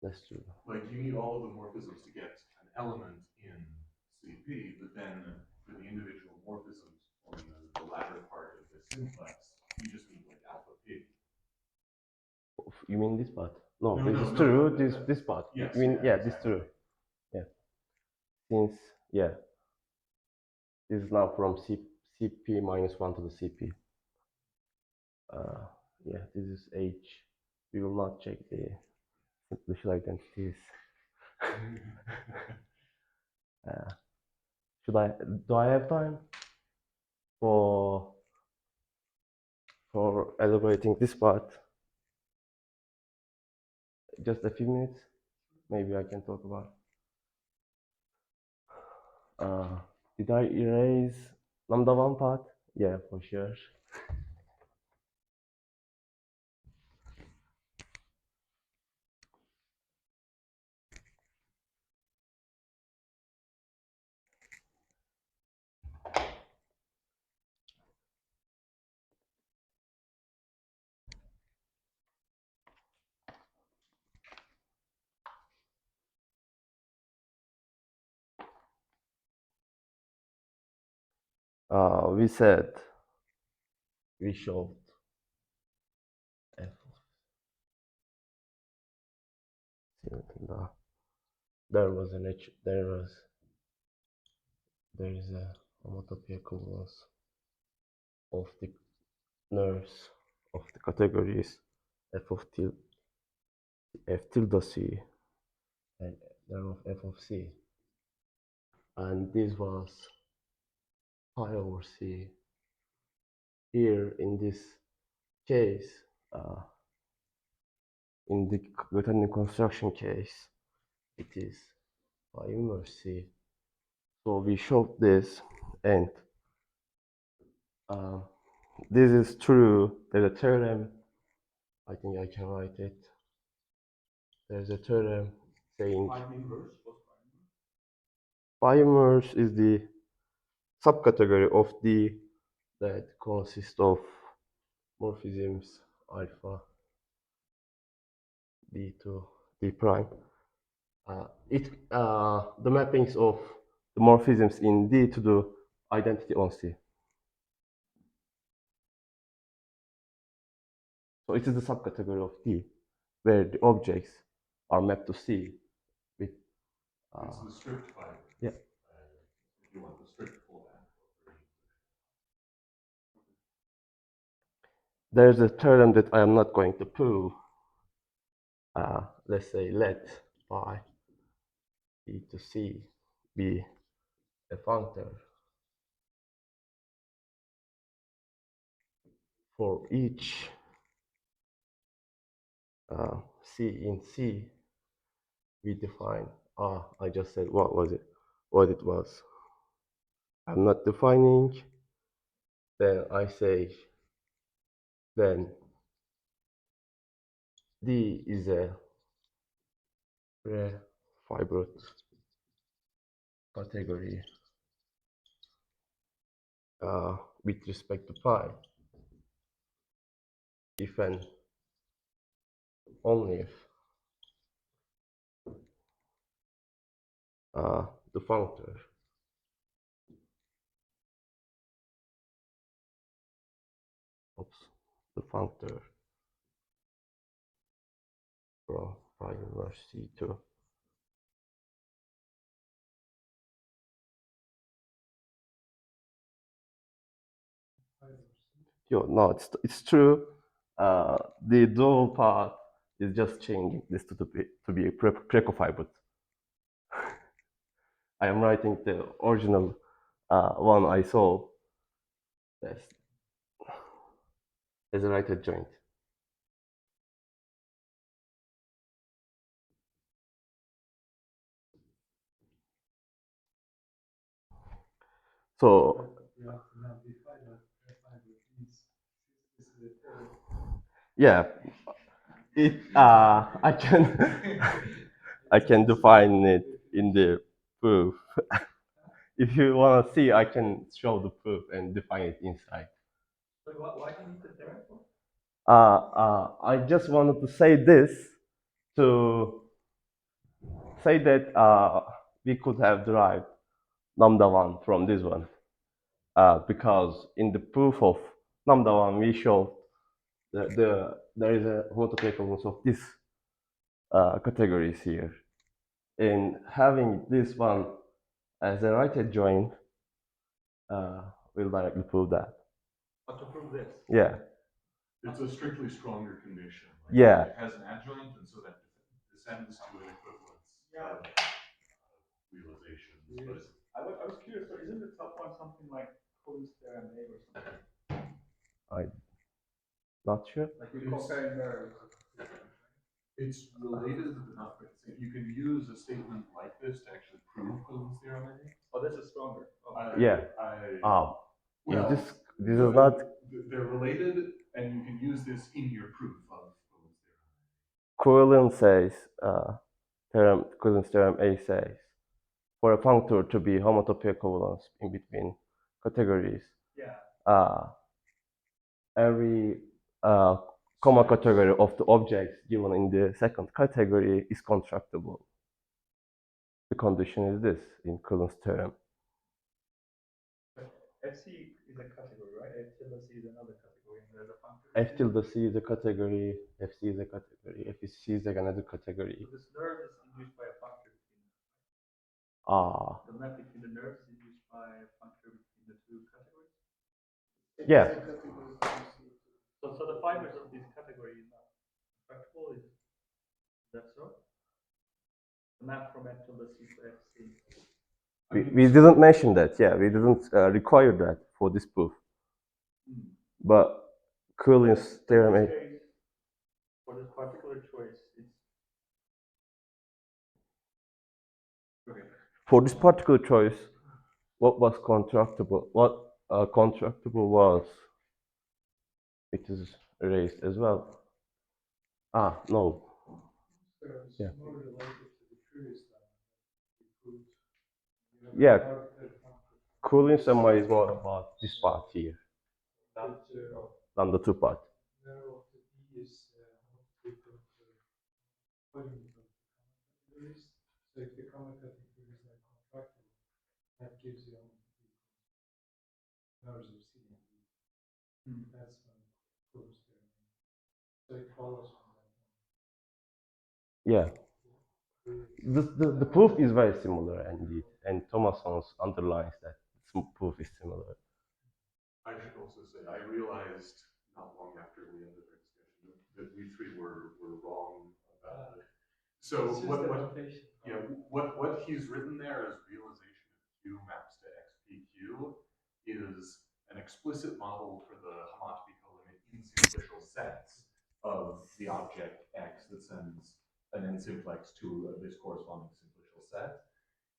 that's true. Like, you need all of the morphisms to get an element in CP, but then for the individual morphisms forming the latter part of the simplex, you just need like alpha p. You mean this part? No, No, this no, is no, true. no, This part. Yes. You mean yeah, this exactly. true? Yeah. Since yeah, this is now from CP minus 1 to the CP. Yeah, this is H. We will not check the simplicial identities. Do I have time for elaborating this part? Just a few minutes, maybe I can talk about. Did I erase lambda 1 part? Yeah, for sure. We said we showed f of there is a homotopy equivalence of the nerves of the categories f of f tilde c and nerve of f of c, and this was pi over c. Here in this case, in the Grothendieck construction case, it is pi inverse c. So we showed this, and this is true. There's a theorem. I think I can write it. There's a theorem saying Pi inverse? What's pi inverse? pi inverse is the subcategory of D that consists of morphisms alpha D to D prime. The mappings of the morphisms in D to the identity on C. So it is the subcategory of D where the objects are mapped to C with It's the strict fiber. yeah. If you want the strict full band. There's a theorem that I am not going to prove. Let's say let pi D to C be a functor for each C in C. We define I just said what it was. I'm not defining. Then I say then D is a rare fibrous category with respect to pi, if and only if the functor from pi inverse C2 no, it's true. The dual part is just changing this to be a Prekophi, but I am writing the original one I saw as a right adjoint. So You have to now define what fiber means. This is the theorem. yeah, I can I can define it in the proof. If you want to see, I can show the proof and define it inside. So why do you need the theorem for? I just wanted to say this to say that we could have derived lambda 1 from this one, because in the proof of lambda 1 we showed that there is a homotopy equivalence of this categories here, and having this one as a right adjoint will directly prove that. But to prove this? Yeah. It's a strictly stronger condition. Like Yeah. It has an adjoint, and so that descends to an equivalence of realizations. But I was curious, so isn't the top one something like Colimit Theorem A or something? I'm not sure. Like you compare nerves. it's related, but not quite the same. You can use a statement like this to actually prove Colimit Theorem A. Oh, this is stronger. Oh. Yeah. Well, this is not. They're related, and you can use this in your proof of Colimit Theorem. Coulomb says, Coulomb's theorem A says, for a functor to be homotopy equivalence in between categories, every comma category of the objects given in the second category is constructible. The condition is this in Coulomb's theorem. FC is a category, right? F tilde C is another category, and there's a functor. F tilde C is a category, FC is a category, FC is another category. So this nerve is induced by a functor between them. The map between the nerves is induced by a functor between the two categories? Yeah. So the fibers of this category is not constructible, is that so? The map from F tilde C to FC. We didn't mention that, yeah, we didn't require that for this proof. But Coulomb's theorem, for this particular choice, it's okay. For this particular choice, what was constructible? What constructible was? It is erased as well. No. It's Yeah. more related to the previous one. Yeah. Coulomb's theorem is more about this part here than the two part. Nerve of the B is so if the common categories are contractible, that gives you nerves of C and D. That's when Coulomb's theorem. So it follows from that one. Yeah. The proof is very similar indeed, and Thomason underlines that the proof is similar. I should also say, I realized not long after we ended our discussion that we three were wrong about it. So what he's written there as realization of Q maps to XPQ is an explicit model for the homotopy colimit in simplicial sets of the object X that sends an n simplex to this corresponding simplicial set.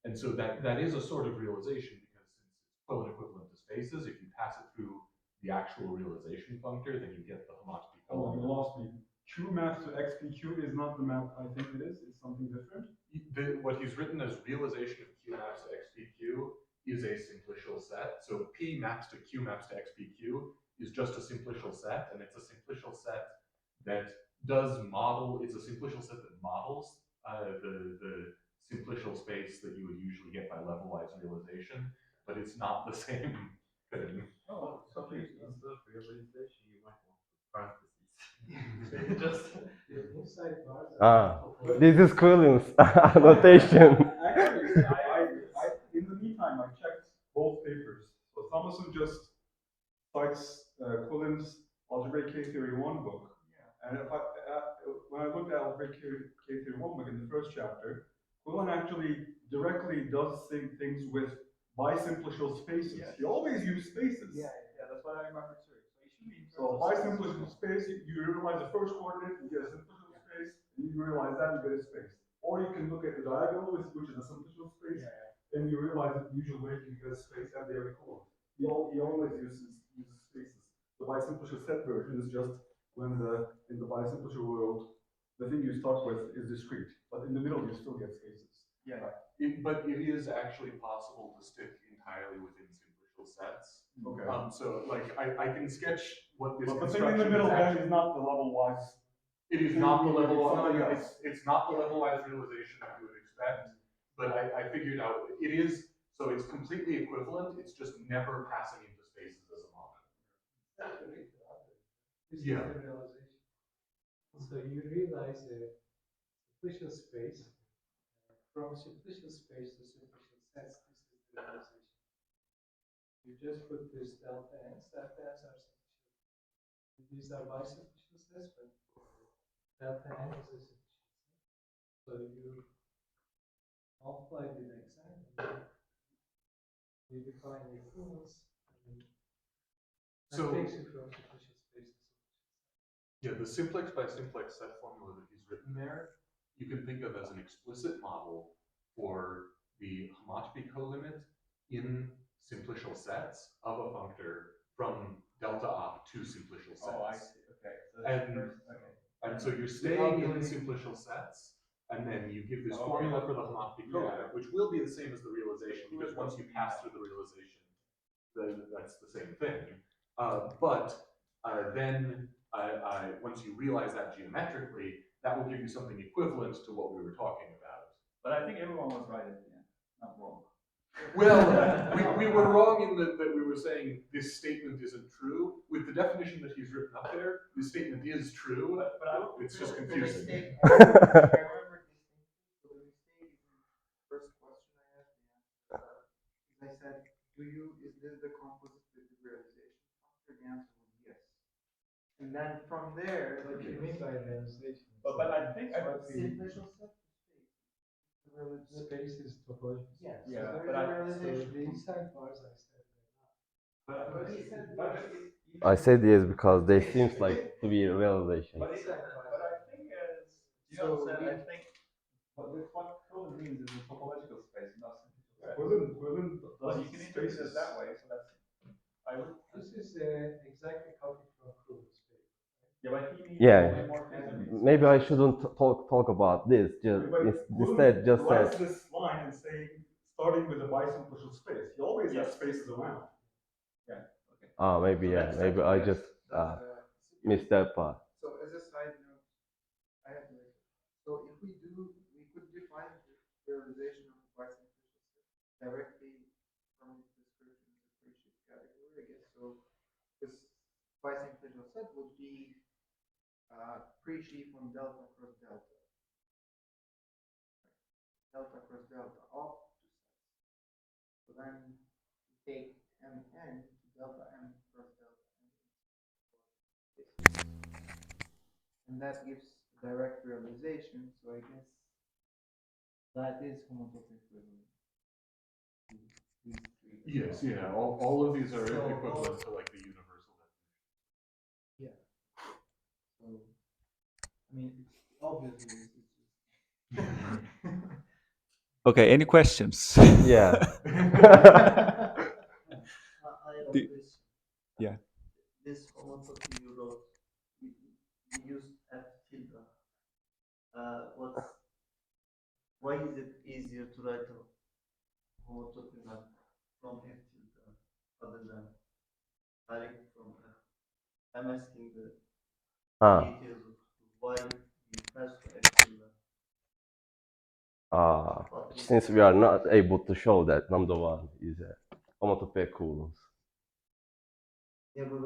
And so that is a sort of realization, because since it's Coulomb equivalent to spaces, if you pass it through the actual realization functor, then you get the homotopy colimit. You lost me. Q maps to XPQ is not the map I think it is. It's something different. What he's written as realization of Q maps to XPQ is a simplicial set. So P maps to Q maps to XPQ is just a simplicial set, and it's a simplicial set that does model, it's a simplicial set that models the simplicial space that you would usually get by levelwise realization, but it's not the same thing. Oh, So okay. instead of realization, you might want parentheses. Just the inside bars. This is Quillen's annotation. Actually, in the meantime, I checked both papers. So Thomason just cites Quillen's Algebraic K-theory 1 book. And when I looked at Algebraic K-theory 1 book in the first chapter, Quillen actually directly does things with bisimplicial spaces. Yes. He always uses spaces. Yeah, that's what I remember too. So it should be. So bisimplicial space, you realize the first coordinate, you get a simplicial space, and you realize that, you get a space. Or you can look at the diagonal, which is a simplicial space, and you realize that the usual way you get a space and they are equivalent. He always uses spaces. The bisimplicial set version is just when in the bisimplicial world, the thing you start with is discrete, but in the middle you still get spaces. Yeah. But it is actually possible to stick entirely within simplicial sets. Okay. So like I can sketch what this But the thing construction in the middle is then actually. is not the level wise. It is not the level. Something else. It's not the levelwise realization that you would expect. But I figured out it is. So it's completely equivalent. It's just never passing into spaces as a moment. This Yeah. is the realization. So you realize a simplicial space. From simplicial space to simplicial sets, this is the realization. You just put this delta n's are simplicial. These are bisimplicial sets, but delta n is a simplicial set. So you multiply with xn, and you define the equivalence, and So that takes you from simplicial space to simplicial set. yeah, the simplex by simplex set formula that he's written there, you can think of as an explicit model for the homotopy colimit in simplicial sets of a functor from delta op to simplicial sets. Oh, I see. Okay. So And so you're staying in simplicial sets, and then you give this formula for the homotopy colimit, which will be the same as the realization, because once you pass through the realization, then that's the same thing. Then once you realize that geometrically, that will give you something equivalent to what we were talking about. But I think everyone was right at the end, not wrong. Well, we were wrong in that we were saying this statement isn't true. With the definition that he's written up there, this statement is true, but it's just confusing. I remember distinctly. So the mistake is in the first question I asked the answer. I said, is this the composite with the realization functor? The answer was yes. And then from there, What you mean by realization? But I think simplicial set to space. The Space is topological. Yes. Yeah, So but there is So a realization. the inside bars I said they're not. But he said I said yes because they seems like to be a realization. But I think I think what Quillen means is a topological space, not simplicial space. Quillen Well, does you can interpret it that way, so that's. I would. This is exactly copied from Kruger's paper. Yeah, but he means Yeah. polymorphism. Maybe I shouldn't talk about this. Instead, just writes say. this line and saying, starting with a bisimplicial space. He always has spaces around. Maybe yeah. Maybe I just missed that part. So as a side note, I have like, so if we could define the realization of the bisimplicial set directly from its description as a free-shift category, I guess. So this bisimplicial set would be free-sheaf on delta cross delta. Delta cross delta of two sets. So then you take mn to delta m cross delta m. And that gives direct realization, so I guess that is homotopy equivalent. These three. Yes, yeah, all of these are equivalent to like the universal definition. Yeah. So, I mean, obviously, it's Okay, any questions? Yeah. I have a question. Yeah. This homotopy you wrote, we used F tilde. Why is it easier to write a homotopy than from F tilde other than direct from F. I'm asking the details of why you press to F tilde. Since we are not able to show that number one is a homotopy equivalence. Yeah, but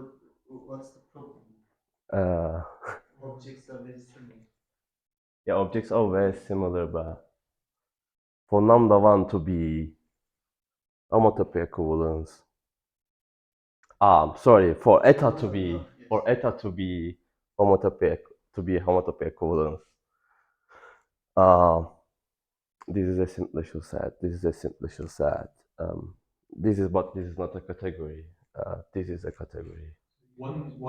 what's the problem? Objects are very similar. Yeah, objects are very similar, but for number one to be homotopy equivalence, sorry, for eta to be homotopy equivalence, this is a simplicial set. This is a simplicial set. This is not a category. This is a category. One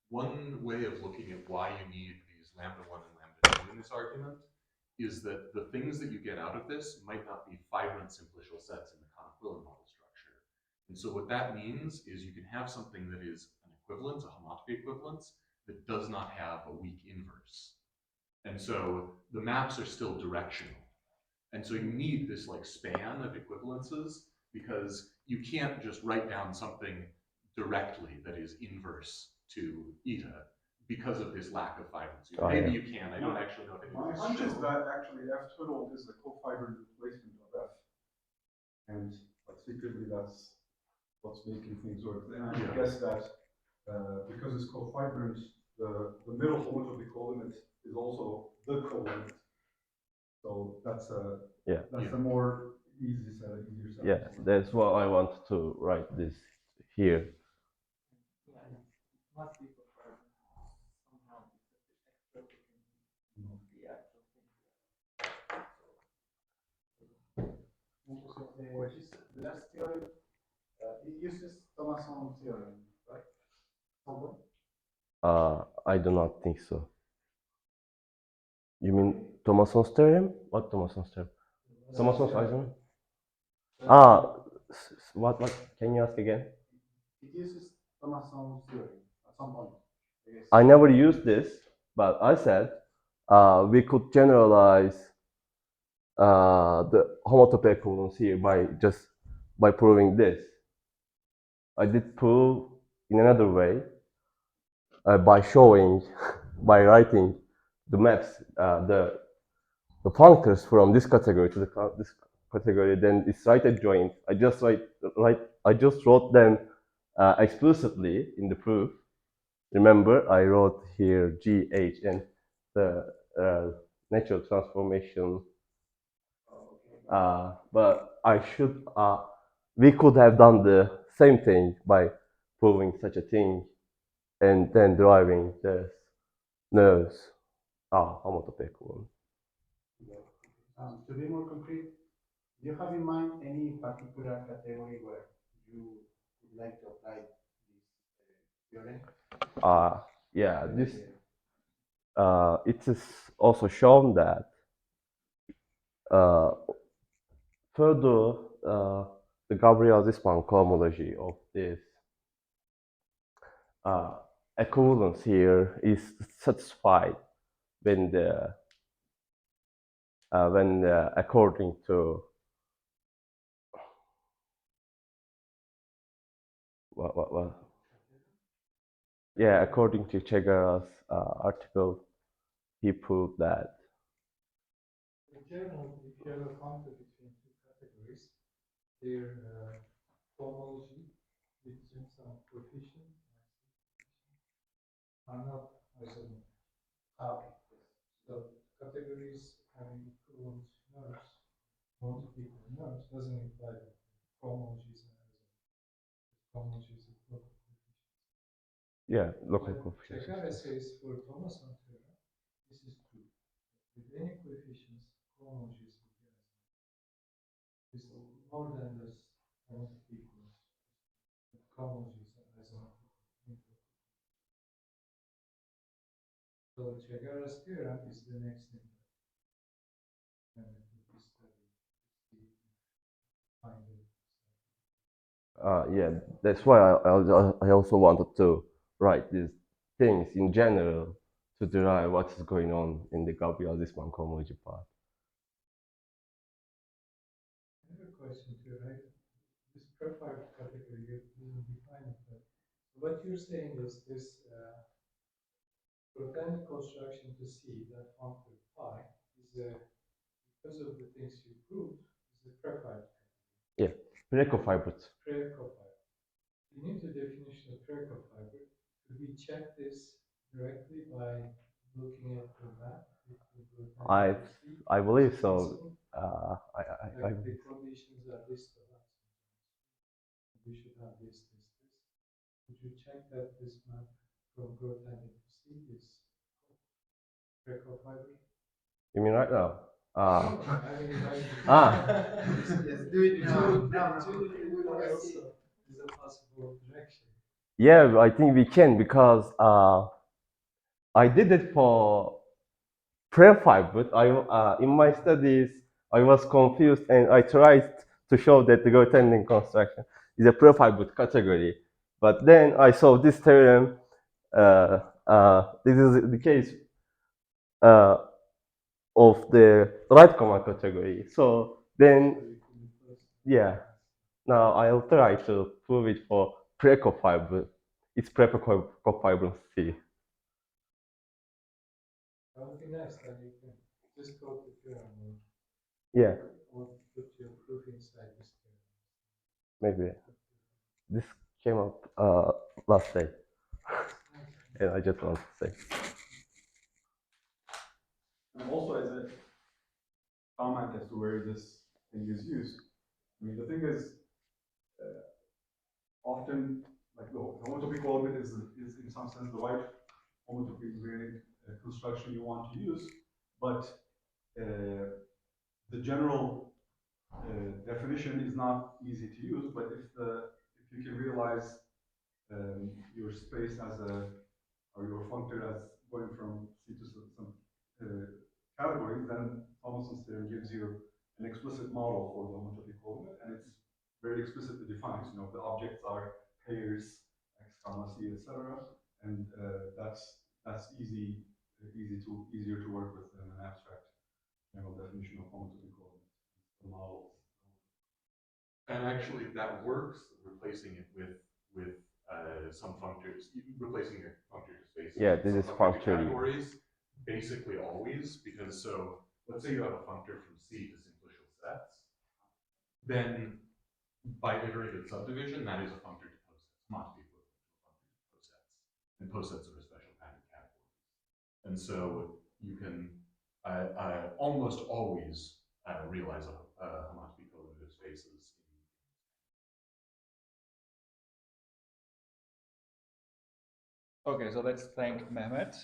way of looking at why you need these lambda 1 and lambda 2 in this argument is that the things that you get out of this might not be fibrant simplicial sets in the Connor-Quillen model structure. And so what that means is you can have something that is an equivalence, a homotopy equivalence, that does not have a weak inverse. And so the maps are still directional. And so you need this like span of equivalences because you can't just write down something directly that is inverse to eta because of this lack of fibrancy. Maybe you can. I don't actually know if it My is hunch is shown. that actually F total is the cofibrant replacement of F. And like secretly that's what's making things work. And I guess that because it's cofibrant, the middle homotopy colimit is also the colimit. So that's a more easier set. Yeah, that's what I want to write this here. Yeah, it must be preferred somehow because the extra can be actual thing. The last theorem, it uses Thomason theorem, right? Someone? I do not think so. You mean Thomason's theorem? What Thomason's theorem? Thomason's isomorph? What? Can you ask again? It uses Thomason theorem at some point. I never used this, but I said we could generalize the homotopy equivalence here by proving this. I did prove in another way by showing, by writing the maps, the functors from this category to this category. Then it's right adjoint. I just wrote them explicitly in the proof. Remember, I wrote here G, H, and the natural transformation. But we could have done the same thing by proving such a thing and then deriving the nerves homotopy equivalent. To be more concrete, do you have in mind any particular category where you would like to apply this theorem? Yeah, this it is also shown that further the Gabriel-Zisman cohomology of this equivalence here is satisfied when according to what? Yeah, according to Chegara's article, he proved that. In general, if you have a functor between two categories, their cohomology between some coefficients are not isomorphic. Okay. So categories having equivalent nerves, multiple nerves, doesn't imply that cohomology is an isomorphic. Cohomology is a local coefficient. Yeah, local coefficients. Chegara says for Thomason theorem, this is true. With any coefficients, cohomologies will be isomorphic. This is more than this multiple equals. Cohomologies are isomorphic. So Chegara's theorem is the next thing. Yeah, that's why I also wanted to write these things in general to derive what is going on in the Gabriel-Zisman cohomology part. I have a question to you, right? this preferred category, you didn't define it, but what you're saying is this Grothendieck construction to C, that functor phi, is a, because of the things you proved, is a preferred category. Yeah, precofibered. Precofiber. You need the definition of precofiber. Could we check this directly by looking at the map? I believe so. Like the conditions are listed out. We should have this. Would you check that this map from Grothendieck to C is precofiber? You mean right now? I mean, right. Yes, do it now. We want to see is a possible direction. Yeah, I think we can because I did it for prefibered. In my studies I was confused and I tried to show that the Grothendieck construction is a prefibered category. But then I saw this theorem. This is the case of the right command category. So then, yeah. Now I'll try to prove it for precofiber. It's precofiber C. That would be nice. Then you can just go to theorem Yeah, or put your proof inside this theorem. maybe. This came up last day, and I just want to say. And also as a comment as to where this thing is used, I mean, the thing is, often, like the homotopy colimit is in some sense the right homotopy invariant construction you want to use, but the general definition is not easy to use. But if you can realize your space as or your functor as going from C to some categories, then Thomason's theorem gives you an explicit model for the homotopy colimit, and it's very explicitly defined. You know, the objects are pairs x comma c, etc., and that's easier to work with than an abstract general definition of homotopy colimit. The models. And actually, that works. Replacing it with some functors, replacing a functor to space. Yeah, this is functor categories. Basically, always, because so let's say you have a functor from C to simplicial sets, then by iterated subdivision, that is a functor to posets, not to be equivalent to a functor to posets. And posets are a special kind of category. And so you can almost always realize a homotopy colimit of spaces. Okay, so let's thank Mehmet.